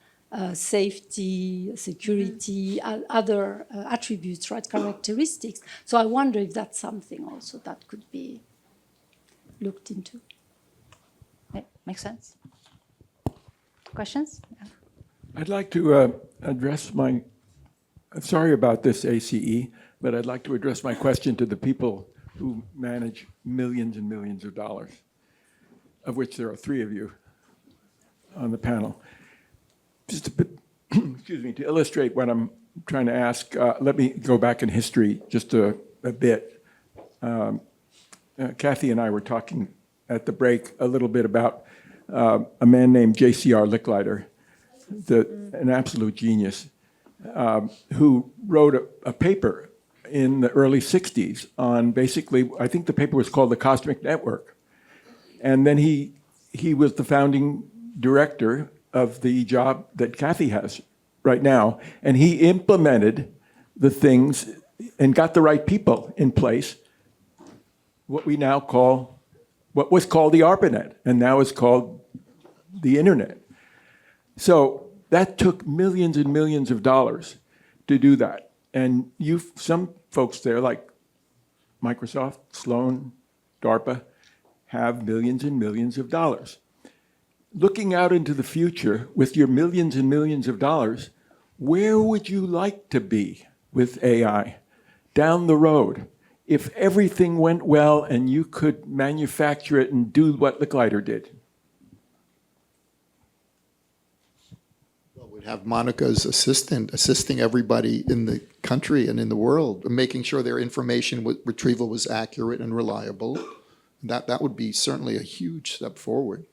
S4: safety, security, other attributes, right, characteristics. So I wonder if that's something also that could be looked into.
S1: Makes sense. Questions? Yeah.
S7: I'd like to address my, sorry about this, ACE, but I'd like to address my question to the people who manage millions and millions of dollars, of which there are 3 of you on the panel. Just a bit, excuse me, to illustrate what I'm trying to ask, let me go back in history just a bit. Kathy and I were talking at the break a little bit about a man named J.C.R. Licklider, an absolute genius, who wrote a paper in the early 60s on basically, I think the paper was called The Cosmic Network. And then he was the founding director of the job that Kathy has right now. And he implemented the things and got the right people in place, what we now call, what was called the ARPANET, and now is called the internet. So that took millions and millions of dollars to do that. And some folks there, like Microsoft, Sloan, DARPA, have millions and millions of dollars. Looking out into the future with your millions and millions of dollars, where would you like to be with AI down the road? If everything went well and you could manufacture it and do what Licklider did?
S5: Well, we'd have Monica's assistant assisting everybody in the country and in the world, making sure their information retrieval was accurate and reliable. That would be certainly a huge step forward.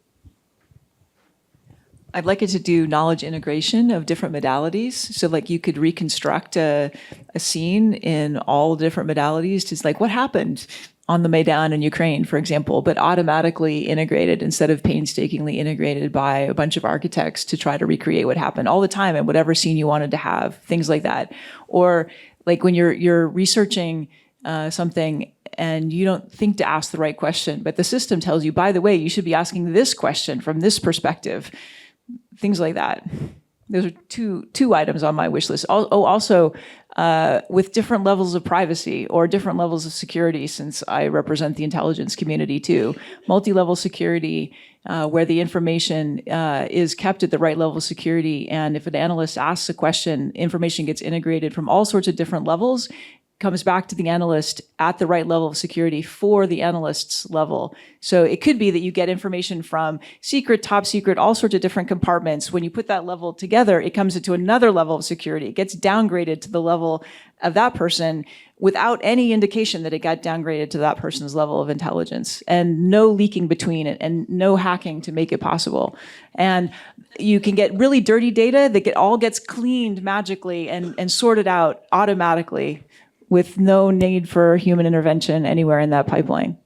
S2: I'd like it to do knowledge integration of different modalities. So like you could reconstruct a scene in all different modalities. Just like what happened on the Maidan in Ukraine, for example, but automatically integrated instead of painstakingly integrated by a bunch of architects to try to recreate what happened all the time in whatever scene you wanted to have, things like that. Or like when you're researching something and you don't think to ask the right question, but the system tells you, by the way, you should be asking this question from this perspective. Things like that. Those are two items on my wish list. Also, with different levels of privacy or different levels of security, since I represent the intelligence community too, multi-level security, where the information is kept at the right level of security. And if an analyst asks a question, information gets integrated from all sorts of different levels comes back to the analyst at the right level of security for the analyst's level. So it could be that you get information from secret, top secret, all sorts of different compartments. When you put that level together, it comes into another level of security. It gets downgraded to the level of that person without any indication that it got downgraded to that person's level of intelligence, and no leaking between it and no hacking to make it possible. And you can get really dirty data that all gets cleaned magically and sorted out automatically with no need for human intervention anywhere in that pipeline.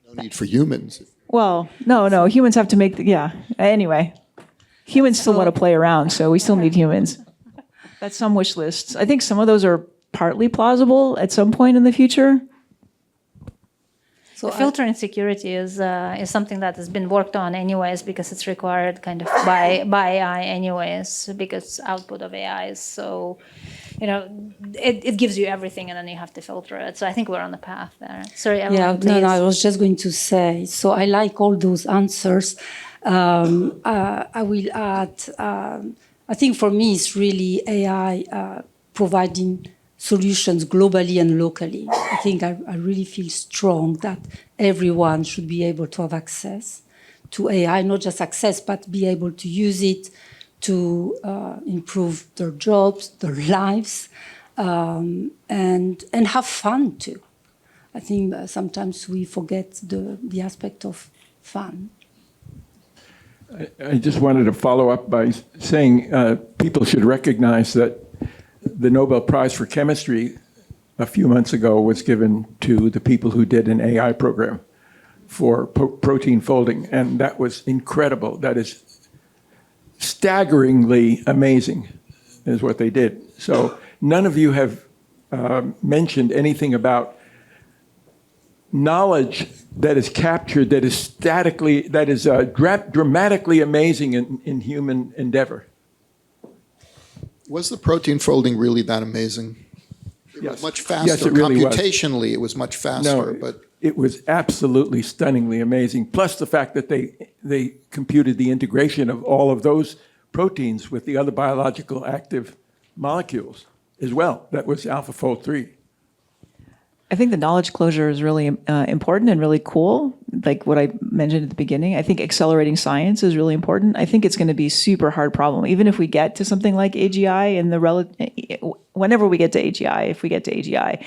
S5: No need for humans.
S2: Well, no, humans have to make anyway, humans still want to play around, so we still need humans. That's some wish lists. I think some of those are partly plausible at some point in the future.
S1: So filtering security is something that has been worked on anyways, because it's required kind of by AI anyways, because output of AI is so, it gives you everything and then you have to filter it. So I think we're on the path there. Sorry, Evelyne,
S4: Yeah,
S1: please.
S4: no, I was just going to say, so I like all those answers. I will add, I think for me it's really AI providing solutions globally and locally. I think I really feel strong that everyone should be able to have access to AI, not just access, but be able to use it to improve their jobs, their lives, and have fun too. I think sometimes we forget the aspect of fun.
S7: I just wanted to follow up by saying people should recognize that the Nobel Prize for Chemistry a few months ago was given to the people who did an AI program for protein folding, and that was incredible. That is staggeringly amazing, is what they did. So none of you have mentioned anything about knowledge that is captured, that is dramatically amazing in human endeavor.
S5: Was the protein folding really that amazing? It was much faster.
S7: Yes, it really was.
S5: Computationally, it was much faster. But
S7: it was absolutely stunningly amazing. Plus the fact that they computed the integration of all of those proteins with the other biological active molecules as well. That was AlphaFold 3.
S2: I think the knowledge closure is really important and really cool, like what I mentioned at the beginning. I think accelerating science is really important. I think it's going to be a super hard problem. Even if we get to something like AGI, whenever we get to AGI, if we get to AGI,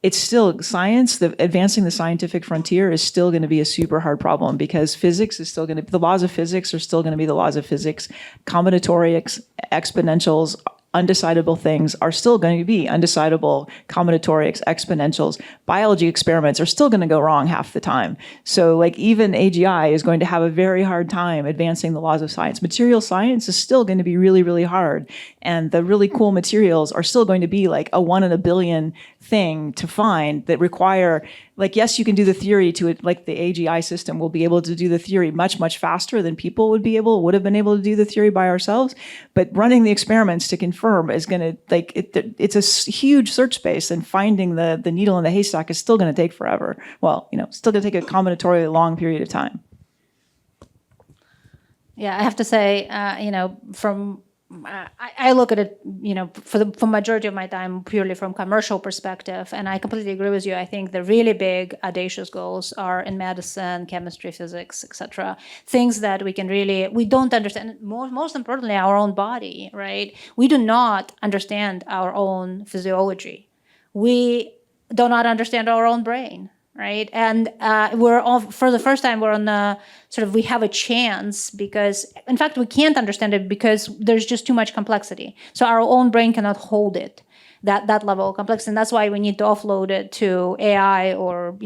S2: it's still science, advancing the scientific frontier is still going to be a super hard problem, because physics is still going to, the laws of physics are still going to be the laws of physics. Combinatorics, exponentials, undecidable things are still going to be undecidable. Combinatorics, exponentials, biology experiments are still going to go wrong half the time. So like even AGI is going to have a very hard time advancing the laws of science. Material science is still going to be really, really hard. And the really cool materials are still going to be like a 1 in a billion thing to find that require, like, yes, you can do the theory to it, like the AGI system will be able to do the theory much, much faster than people would have been able to do the theory by ourselves. But running the experiments to confirm is going to, like, it's a huge search space, and finding the needle in the haystack is still going to take forever. Well, still going to take a combinatorially long period of time.
S1: Yeah, I have to say, I look at it, for majority of my time purely from commercial perspective, and I completely agree with you. I think the really big audacious goals are in medicine, chemistry, physics, etc. Things that we don't understand. Most importantly, our own body, right? We do not understand our own physiology. We do not understand our own brain. Right, and we're all, for the first time, we're on the we have a chance, because in fact we can't understand it because there's just too much complexity. So our own brain cannot hold it, that level of complexity, and that's why we need to offload it to AI or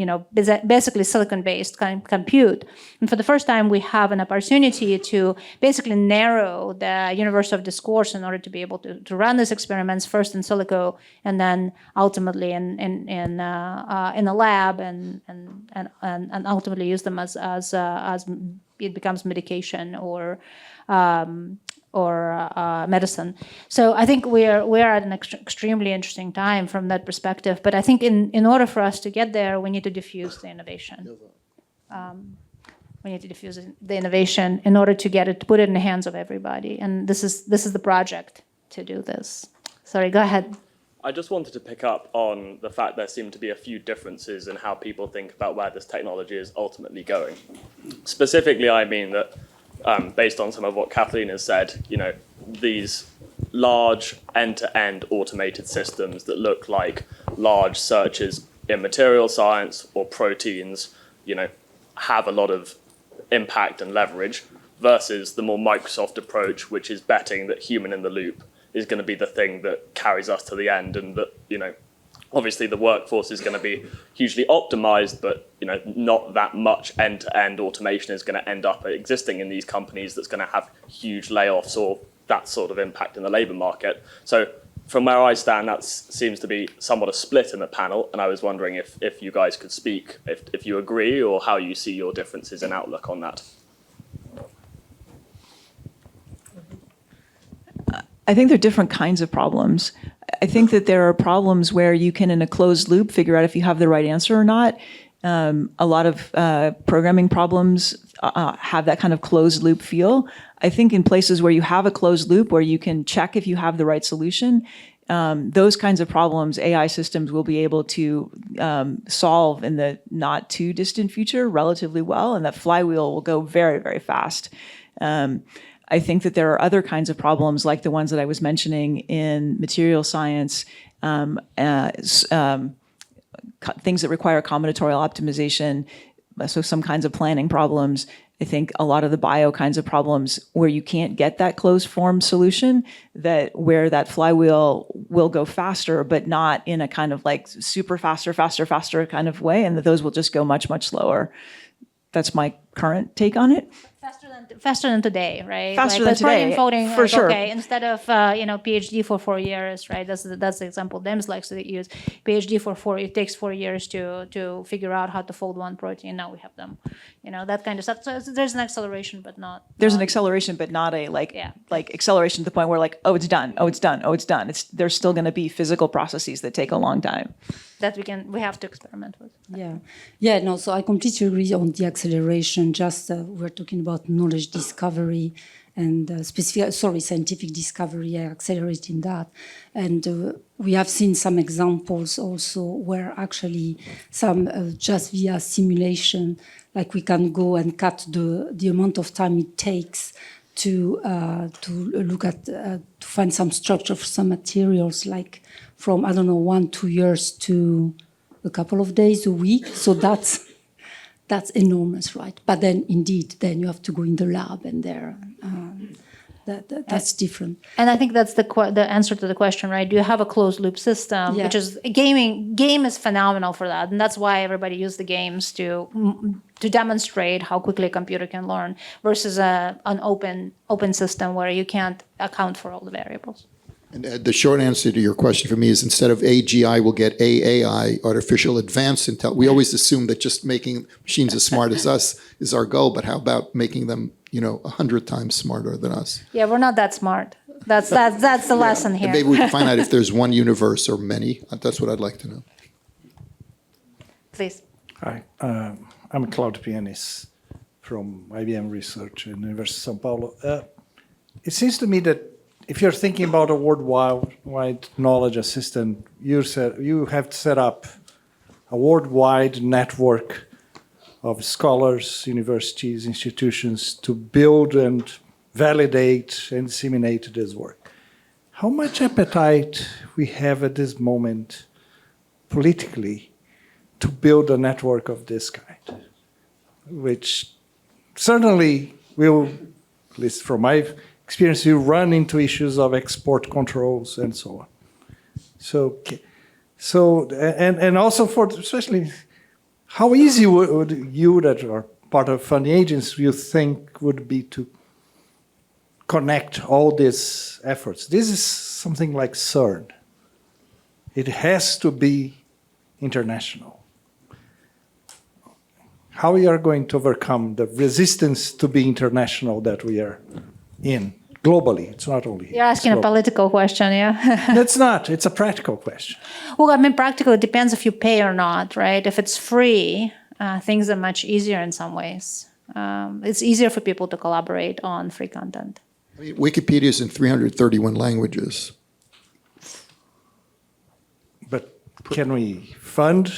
S1: basically silicon-based compute. And for the first time, we have an opportunity to basically narrow the universe of discourse in order to be able to run these experiments first in silico and then ultimately in a lab and ultimately use them as it becomes medication or medicine. So I think we're at an extremely interesting time from that perspective. But I think in order for us to get there, we need to diffuse the innovation. We need to diffuse the innovation in order to put it in the hands of everybody. And this is the project to do this. Sorry, go ahead.
S8: I just wanted to pick up on the fact there seem to be a few differences in how people think about where this technology is ultimately going. Specifically, I mean that based on some of what Kathleen has said, these large end-to-end automated systems that look like large searches in material science or proteins, have a lot of impact and leverage versus the more Microsoft approach, which is betting that human in the loop is going to be the thing that carries us to the end, and that, obviously the workforce is going to be hugely optimized, but, not that much end-to-end automation is going to end up existing in these companies that's going to have huge layoffs or that sort of impact in the labor market. So from where I stand, that seems to be somewhat a split in the panel, and I was wondering if you guys could speak, if you agree, or how you see your differences in outlook on that.
S2: I think there are different kinds of problems. I think that there are problems where you can, in a closed loop, figure out if you have the right answer or not. A lot of programming problems have that kind of closed loop feel. I think in places where you have a closed loop, where you can check if you have the right solution, those kinds of problems, AI systems will be able to solve in the not too distant future relatively well, and that flywheel will go very, very fast. I think that there are other kinds of problems, like the ones that I was mentioning in material science, things that require combinatorial optimization, so some kinds of planning problems. I think a lot of the bio kinds of problems where you can't get that closed form solution, where that flywheel will go faster, but not in a kind of like super faster kind of way, and that those will just go much, much slower. That's my current take on it.
S1: Faster than today, right?
S2: Faster than today,
S1: voting,
S2: for sure.
S1: Okay, instead of PhD for 4 years, right? That's the example Dems likes to use. PhD for 4, it takes 4 years to figure out how to fold one protein. Now we have them, that kind of stuff. So there's an acceleration, but not.
S2: There's an acceleration, but not a like acceleration to the point where like, oh, it's done. There's still going to be physical processes that take a long time.
S1: That we have to experiment with.
S4: No, so I completely agree on the acceleration. Just we're talking about knowledge discovery and scientific discovery, accelerating that. And we have seen some examples also where actually some just via simulation, like we can go and cut the amount of time it takes to look at, to find some structure for some materials, like from, 1-2 years to a couple of days, a week. So that's enormous, right? But then indeed, you have to go in the lab, and that's different.
S1: And I think that's the answer to the question, right? Do you have a closed loop system?
S4: Yeah.
S1: Which is game is phenomenal for that, and that's why everybody uses the games to demonstrate how quickly a computer can learn, versus an open system where you can't account for all the variables.
S5: And the short answer to your question for me is, instead of AGI, we'll get AAI, artificial advanced intelligence. We always assume that just making machines as smart as us is our goal, but how about making them, 100 times smarter than us?
S1: Yeah, we're not that smart. That's the lesson here.
S5: And maybe we can find out if there's one universe or many. That's what I'd like to know.
S1: Please.
S9: Hi, I'm Claudio Pianis from IBM Research at University of São Paulo. It seems to me that if you're thinking about a worldwide knowledge assistant, you have set up a worldwide network of scholars, universities, institutions to build and validate and disseminate this work. How much appetite we have at this moment politically to build a network of this kind, which certainly will, at least from my experience, you run into issues of export controls and so on. So and also for especially, how easy would you that are part of funding agents you think would be to connect all these efforts? This is something like CERN. It has to be international. How we are going to overcome the resistance to be international that we are in? Globally, it's not only here.
S1: You're asking a political question, yeah?
S9: That's not. It's a practical question.
S1: Well, practically, it depends if you pay or not, right? If it's free, things are much easier in some ways. It's easier for people to collaborate on free content.
S5: Wikipedia is in 331 languages.
S9: can we fund?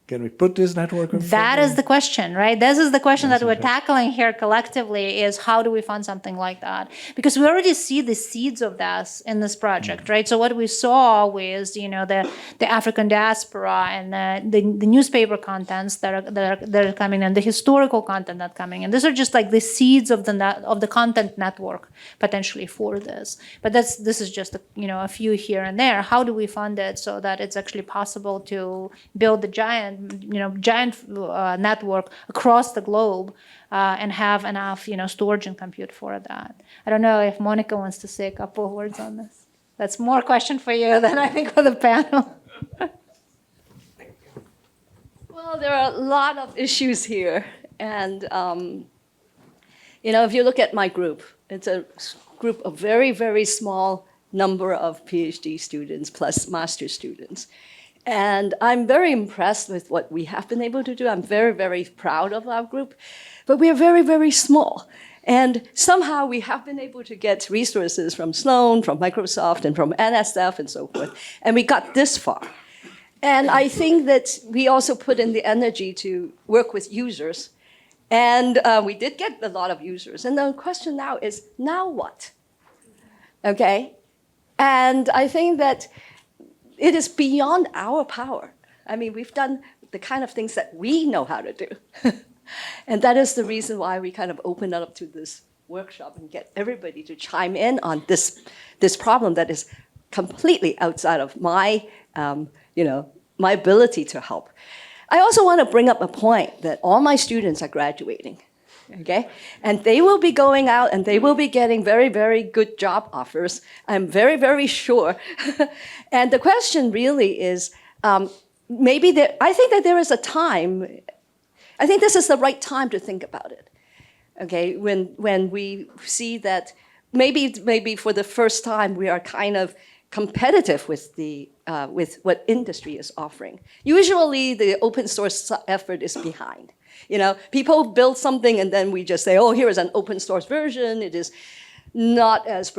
S9: Can we put this network in
S1: That is the question, right? This is the question that we're tackling here collectively is how do we fund something like that? Because we already see the seeds of this in this project, right? So what we saw was, the African diaspora and the newspaper contents that are coming and the historical content that's coming. And these are just like the seeds of the content network potentially for this. But this is just, a few here and there. How do we fund it so that it's actually possible to build the giant network across the globe and have enough, storage and compute for that. I don't know if Monica wants to say a couple of words on this. That's more question for you than I think for the panel.
S10: Well, there are a lot of issues here. And, if you look at my group, it's a group of very, very small number of PhD students plus master students. And I'm very impressed with what we have been able to do. I'm very, very proud of our group. But we are very, very small. And somehow we have been able to get resources from Sloan, from Microsoft, and from NSF, and so forth. And we got this far. And I think that we also put in the energy to work with users. And we did get a lot of users. And the question now is, now what? Okay? And I think that it is beyond our power. I mean, we've done the kind of things that we know how to do. And that is the reason why we kind of open up to this workshop and get everybody to chime in on this problem that is completely outside of my, my ability to help. I also want to bring up a point that all my students are graduating. Okay? And they will be going out and they will be getting very, very good job offers. I'm very, very sure. And the question really is, I think that there is a time, I think this is the right time to think about it. Okay? When we see that maybe for the first time we are kind of competitive with with what industry is offering. Usually the open source effort is behind. People build something and then we just say, oh, here is an open source version. It is not as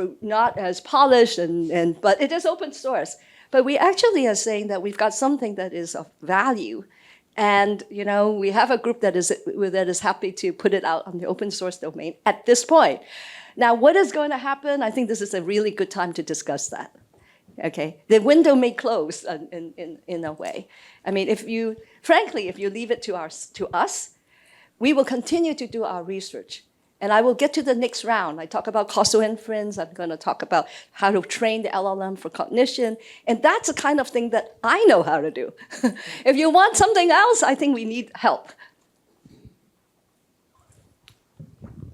S10: polished, but it is open source. But we actually are saying that we've got something that is of value. And we have a group that is happy to put it out on the open source domain at this point. Now, what is going to happen? I think this is a really good time to discuss that. Okay, the window may close in a way. I mean, if you leave it to us, we will continue to do our research. And I will get to the next round. I talk about causal inference. I'm going to talk about how to train the LLM for cognition. And that's the kind of thing that I know how to do. If you want something else, I think we need help.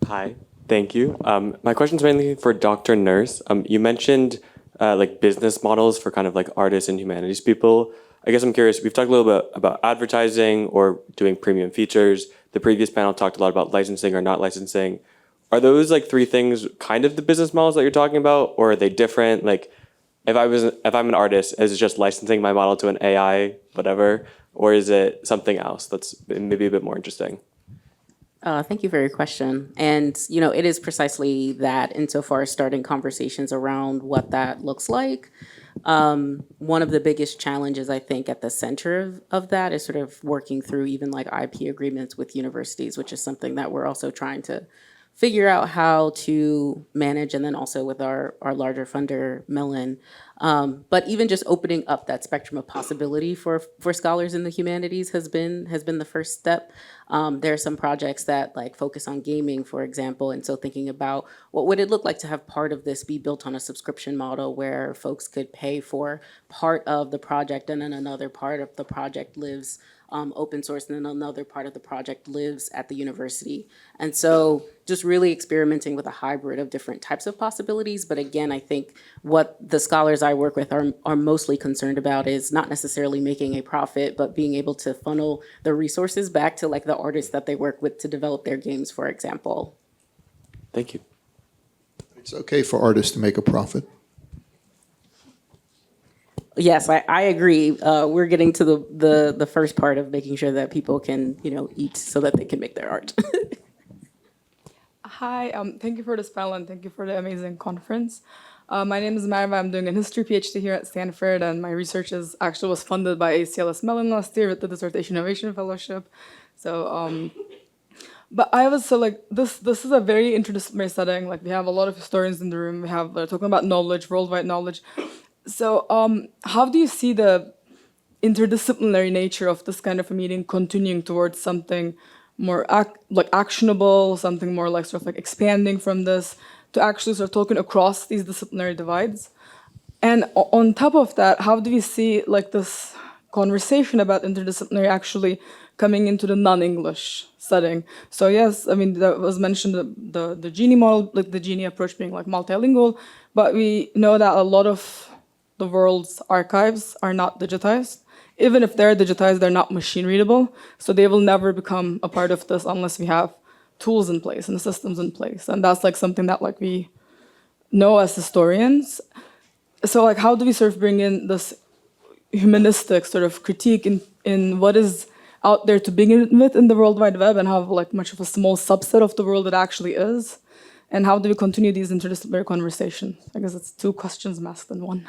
S11: Hi, thank you. My question is mainly for Dr. Nurse. You mentioned business models for kind of like artists and humanities people. I guess I'm curious, we've talked a little bit about advertising or doing premium features. The previous panel talked a lot about licensing or not licensing. Are those like three things kind of the business models that you're talking about, or are they different? Like if I'm an artist, is it just licensing my model to an AI, whatever, or is it something else that's maybe a bit more interesting?
S3: Thank you for your question. And, it is precisely that insofar as starting conversations around what that looks like. One of the biggest challenges, I think, at the center of that is sort of working through even like IP agreements with universities, which is something that we're also trying to figure out how to manage, and then also with our larger funder, Mellon. But even just opening up that spectrum of possibility for scholars in the humanities has been the first step. There are some projects that like focus on gaming, for example, and so thinking about what would it look like to have part of this be built on a subscription model where folks could pay for part of the project and then another part of the project lives open source, and then another part of the project lives at the university. And so just really experimenting with a hybrid of different types of possibilities. But again, I think what the scholars I work with are mostly concerned about is not necessarily making a profit, but being able to funnel the resources back to like the artists that they work with to develop their games, for example.
S11: Thank you.
S5: It's okay for artists to make a profit.
S3: Yes, I agree. We're getting to the first part of making sure that people can, eat so that they can make their art.
S12: Hi, thank you for this panel and thank you for the amazing conference. My name is Marva. I'm doing a history PhD here at Stanford, and my research was funded by ACLS Mellon last year with the Dissertation Innovation Fellowship. So, but I was this is a very interdisciplinary setting. Like, we have a lot of historians in the room. They're talking about knowledge, worldwide knowledge. So, how do you see the interdisciplinary nature of this kind of a meeting continuing towards something more actionable, something more like sort of like expanding from this to actually sort of talking across these disciplinary divides? And on top of that, how do we see like this conversation about interdisciplinary actually coming into the non-English setting? So yes, I mean, that was mentioned, the Genie model, like the Genie approach being like multilingual, but we know that a lot of the world's archives are not digitized. Even if they're digitized, they're not machine readable. So they will never become a part of this unless we have tools in place and systems in place. And that's like something that like we know as historians. So like, how do we sort of bring in this humanistic sort of critique in what is out there to begin with in the World Wide Web, and how like much of a small subset of the world it actually is? And how do we continue these interdisciplinary conversations? I guess it's two questions masked in one.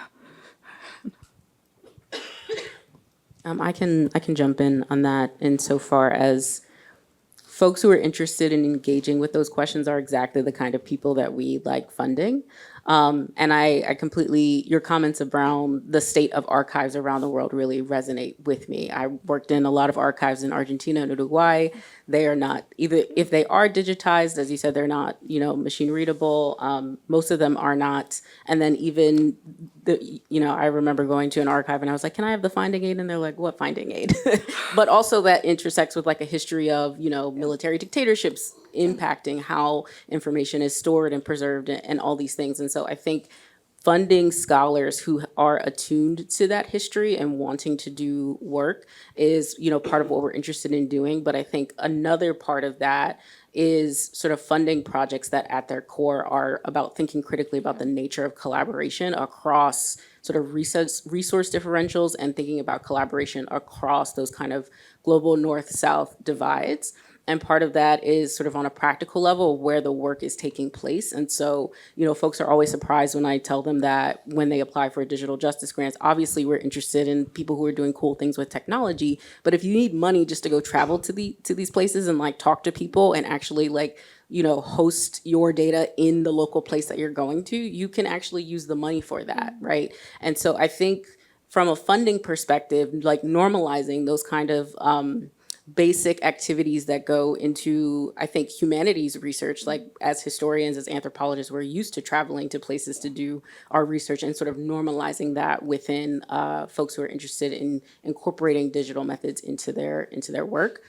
S3: I can jump in on that insofar as folks who are interested in engaging with those questions are exactly the kind of people that we like funding. And I completely, your comments around the state of archives around the world really resonate with me. I worked in a lot of archives in Argentina and Uruguay. They are not, either if they are digitized, as you said, they're not, machine readable. Most of them are not. And then even, I remember going to an archive and I was like, can I have the finding aid? And they're like, what finding aid? But also that intersects with like a history of, military dictatorships impacting how information is stored and preserved and all these things. And so I think funding scholars who are attuned to that history and wanting to do work is, part of what we're interested in doing. But I think another part of that is sort of funding projects that at their core are about thinking critically about the nature of collaboration across sort of resource differentials and thinking about collaboration across those kind of global north-south divides. And part of that is sort of on a practical level where the work is taking place. And so, folks are always surprised when I tell them that when they apply for digital justice grants, obviously we're interested in people who are doing cool things with technology. But if you need money just to go travel to these places and like talk to people and actually like, host your data in the local place that you're going to, you can actually use the money for that, right? And so I think from a funding perspective, like normalizing those kind of basic activities that go into, I think, humanities research, like as historians, as anthropologists, we're used to traveling to places to do our research and sort of normalizing that within folks who are interested in incorporating digital methods into their work.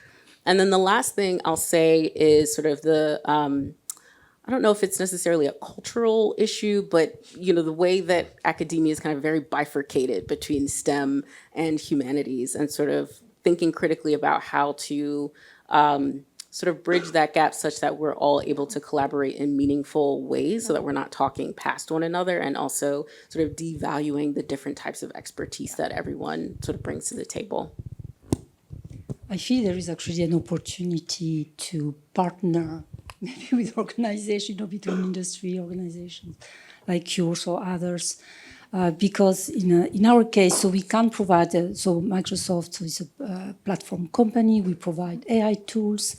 S3: And then the last thing I'll say is sort of I don't know if it's necessarily a cultural issue, but the way that academia is kind of very bifurcated between STEM and humanities, and sort of thinking critically about how to sort of bridge that gap such that we're all able to collaborate in meaningful ways so that we're not talking past one another, and also sort of devaluing the different types of expertise that everyone sort of brings to the table.
S4: I feel there is actually an opportunity to partner maybe with organizations, between industry organizations like yours or others. Because in our case, so we can provide, so Microsoft is a platform company, we provide AI tools,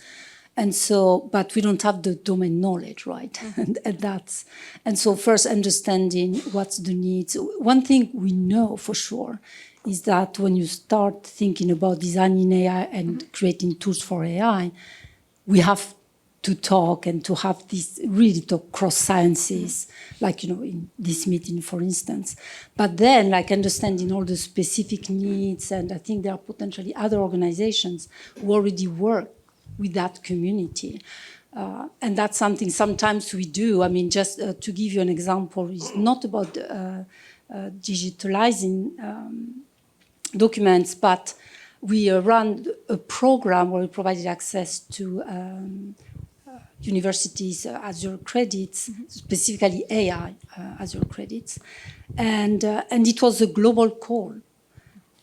S4: but we don't have the domain knowledge, right? Mm-hmm. And so first understanding what's the needs. One thing we know for sure is that when you start thinking about designing AI and creating tools for AI, we have to talk and to have this really talk cross sciences, like, in this meeting, for instance. But then, like, understanding all the specific needs, and I think there are potentially other organizations who already work with that community. And that's something sometimes we do. I mean, just to give you an example, it's not about digitalizing documents, but we run a program where we provided access to universities' Azure credits, specifically AI Azure credits. And it was a global call.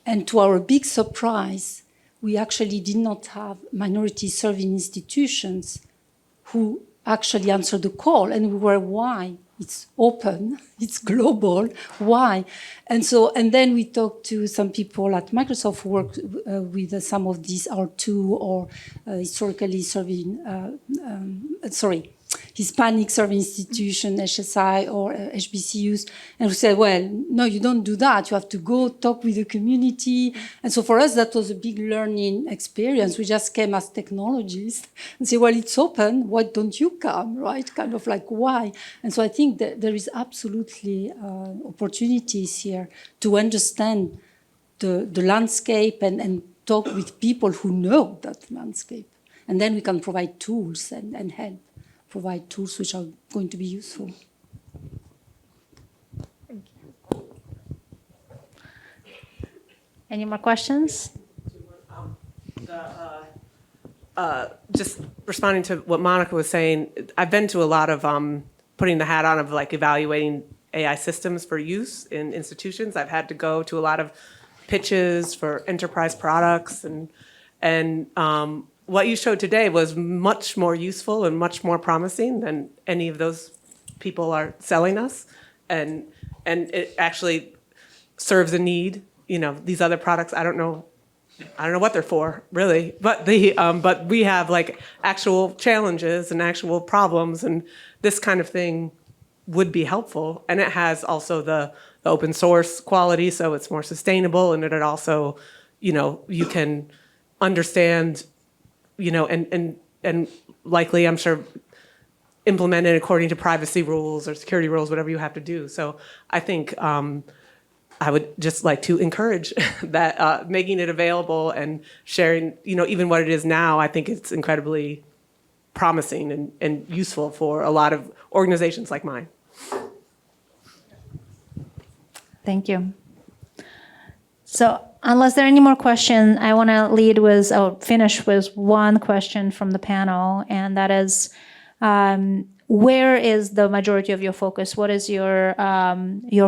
S4: And to our big surprise, we actually did not have minority serving institutions who actually answered the call. And we were, why? it's open, it's global. Why? And then we talked to some people at Microsoft who work with some of these R2 or historically serving, Hispanic serving institution, HSI or HBCUs, and we said, well, no, you don't do that. You have to go talk with the community. And so for us, that was a big learning experience. We just came as technologists and say, well, it's open. Why don't you come, right? Kind of like, why? And so I think that there is absolutely opportunities here to understand the landscape and talk with people who know that landscape. And then we can provide tools and help. Provide tools which are going to be useful.
S1: Thank you. Any more questions?
S13: Just responding to what Monica was saying, I've been to a lot of putting the hat on of like evaluating AI systems for use in institutions. I've had to go to a lot of pitches for enterprise products and what you showed today was much more useful and much more promising than any of those people are selling us. And it actually serves a need. You know, these other products, I don't know what they're for, really. But but we have like actual challenges and actual problems, and this kind of thing would be helpful. And it has also the open source quality, so it's more sustainable, and it also, you know, you can understand, you know, and likely, I'm sure, implement it according to privacy rules or security rules, whatever you have to do. So I think I would just like to encourage that making it available and sharing, you know, even what it is now, I think it's incredibly promising and useful for a lot of organizations like mine.
S1: Thank you. So unless there are any more questions, I want to finish with one question from the panel, and that is, where is the majority of your focus? What is your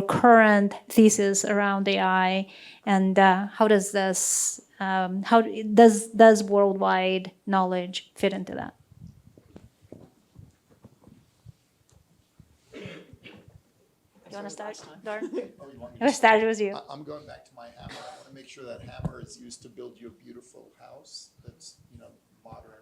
S1: current thesis around AI, and how does this does worldwide knowledge fit into that? You want to start, Doron? I'll start with you.
S5: I'm going back to my hammer. I want to make sure that hammer is used to build you a beautiful house that's, you know, modern.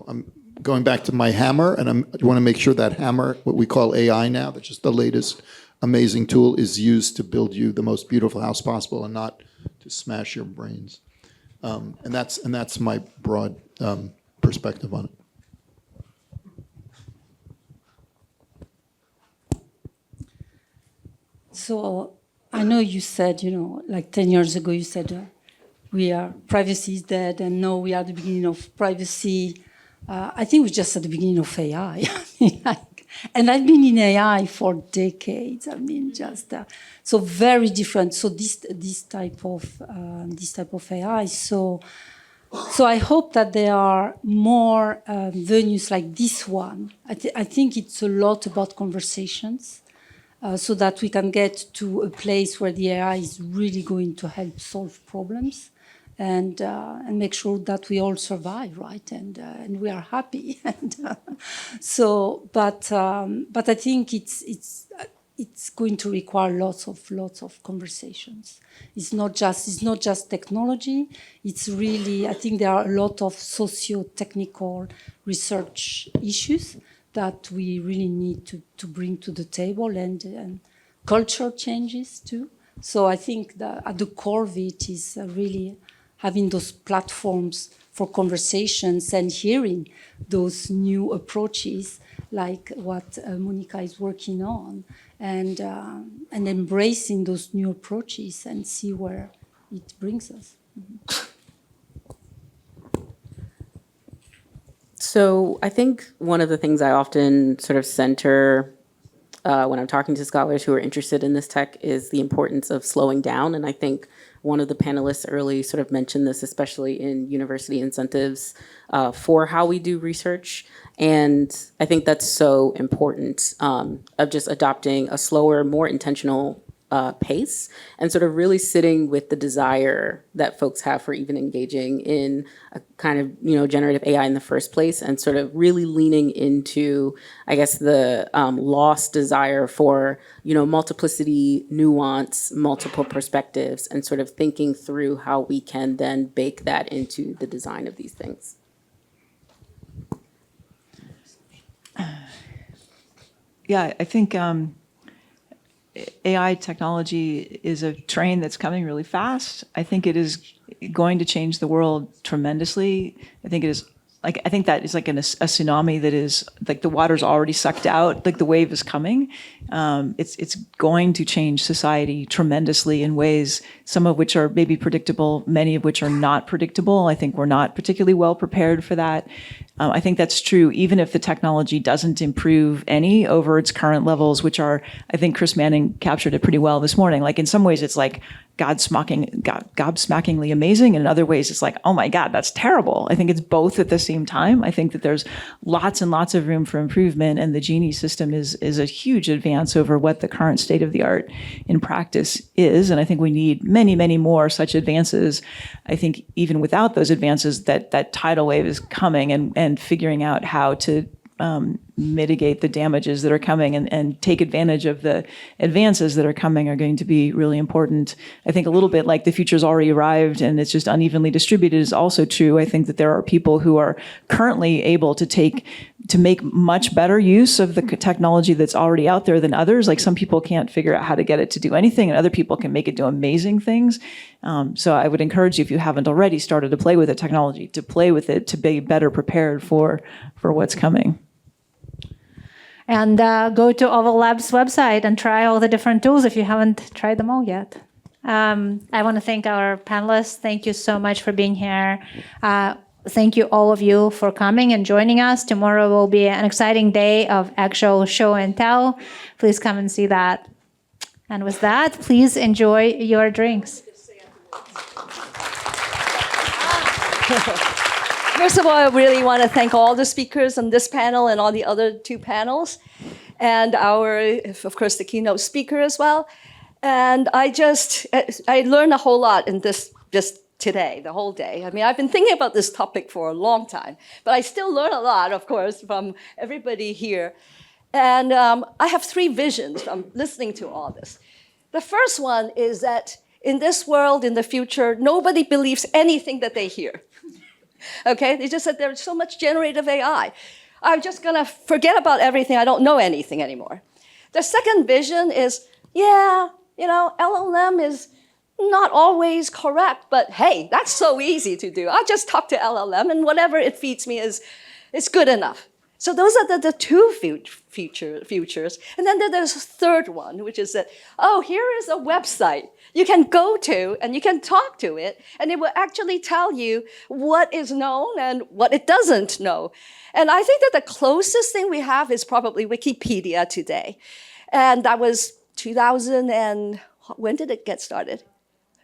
S5: I'm going back to my hammer, and I want to make sure that hammer, what we call AI now, that's just the latest amazing tool, is used to build you the most beautiful house possible and not to smash your brains. And that's my broad perspective on it.
S4: So I know you said, you know, like 10 years ago, you said privacy is dead, and now we are at the beginning of privacy. I think we're just at the beginning of AI. And I've been in AI for decades. I mean, so very different. So this type of AI. So I hope that there are more venues like this one. I think it's a lot about conversations. So that we can get to a place where the AI is really going to help solve problems, and make sure that we all survive, right? And we are happy. But I think it's going to require lots of conversations. It's not just technology. It's really, I think there are a lot of socio-technical research issues that we really need to bring to the table, and culture changes too. So I think that at the core of it is really having those platforms for conversations and hearing those new approaches, like what Monica is working on, and embracing those new approaches and see where it brings us. Mm-hmm.
S3: So I think one of the things I often sort of center when I'm talking to scholars who are interested in this tech is the importance of slowing down. And I think one of the panelists early sort of mentioned this, especially in university incentives for how we do research. And I think that's so important, of just adopting a slower, more intentional pace, and sort of really sitting with the desire that folks have for even engaging in a kind of, generative AI in the first place, and sort of really leaning into, I guess, the lost desire for, multiplicity, nuance, multiple perspectives, and sort of thinking through how we can then bake that into the design of these things.
S2: Yeah, I think AI technology is a train that's coming really fast. I think it is going to change the world tremendously. I think it is I think that is like a tsunami that is like the water's already sucked out, like the wave is coming. It's going to change society tremendously in ways, some of which are maybe predictable, many of which are not predictable. I think we're not particularly well prepared for that. I think that's true even if the technology doesn't improve any over its current levels, which are, I think Chris Manning captured it pretty well this morning. Like in some ways it's like gobsmackingly amazing. And in other ways it's like, oh my God, that's terrible. I think it's both at the same time. I think that there's lots and lots of room for improvement. And the Genie system is a huge advance over what the current state of the art in practice is. And I think we need many, many more such advances. I think even without those advances, that tidal wave is coming, and figuring out how to mitigate the damages that are coming and take advantage of the advances that are coming are going to be really important. I think a little bit like the future's already arrived and it's just unevenly distributed is also true. I think that there are people who are currently able to make much better use of the technology that's already out there than others. Like some people can't figure out how to get it to do anything, and other people can make it do amazing things. So I would encourage you, if you haven't already started to play with the technology, to play with it, to be better prepared for what's coming.
S1: And go to Oval Labs website and try all the different tools if you haven't tried them all yet. I want to thank our panelists. Thank you so much for being here. Thank you, all of you, for coming and joining us. Tomorrow will be an exciting day of actual show and tell. Please come and see that. And with that, please enjoy your drinks.
S10: First of all, I really want to thank all the speakers on this panel and all the other two panels, and of course, the keynote speaker as well. And I learned a whole lot in this just today, the whole day. I mean, I've been thinking about this topic for a long time, but I still learn a lot, of course, from everybody here. And I have three visions from listening to all this. The first one is that in this world, in the future, nobody believes anything that they hear. Okay, they just said there's so much generative AI. I'm just gonna forget about everything. I don't know anything anymore. The second vision is, LLM is not always correct, but hey, that's so easy to do. I'll just talk to LLM and whatever it feeds me is good enough. So those are the two futures. And then there's a third one, which is that, here is a website you can go to and you can talk to it, and it will actually tell you what is known and what it doesn't know. And I think that the closest thing we have is probably Wikipedia today. And that was 2000 and, when did it get started?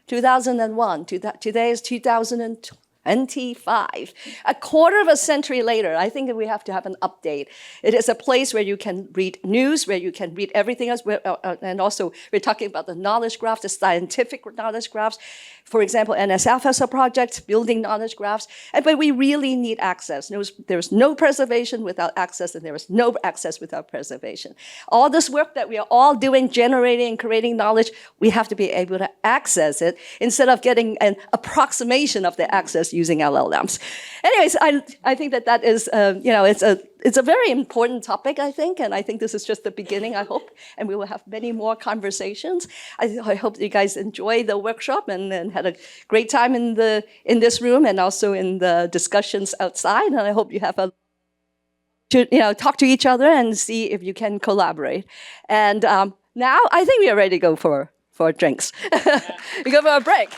S10: 2001. Today is 2025. A quarter of a century later, I think that we have to have an update. It is a place where you can read news, where you can read everything else, and also we're talking about the knowledge graphs, the scientific knowledge graphs. For example, NSF has a project building knowledge graphs, but we really need access. There's no preservation without access, and there is no access without preservation. All this work that we are all doing, generating and creating knowledge, we have to be able to access it instead of getting an approximation of the access using LLMs. Anyways, I think that is, it's a very important topic, I think, and I think this is just the beginning, I hope, and we will have many more conversations. I hope you guys enjoy the workshop and had a great time in this room and also in the discussions outside, and I hope you have talk to each other and see if you can collaborate. And now I think we are ready to go for drinks. We go for a break.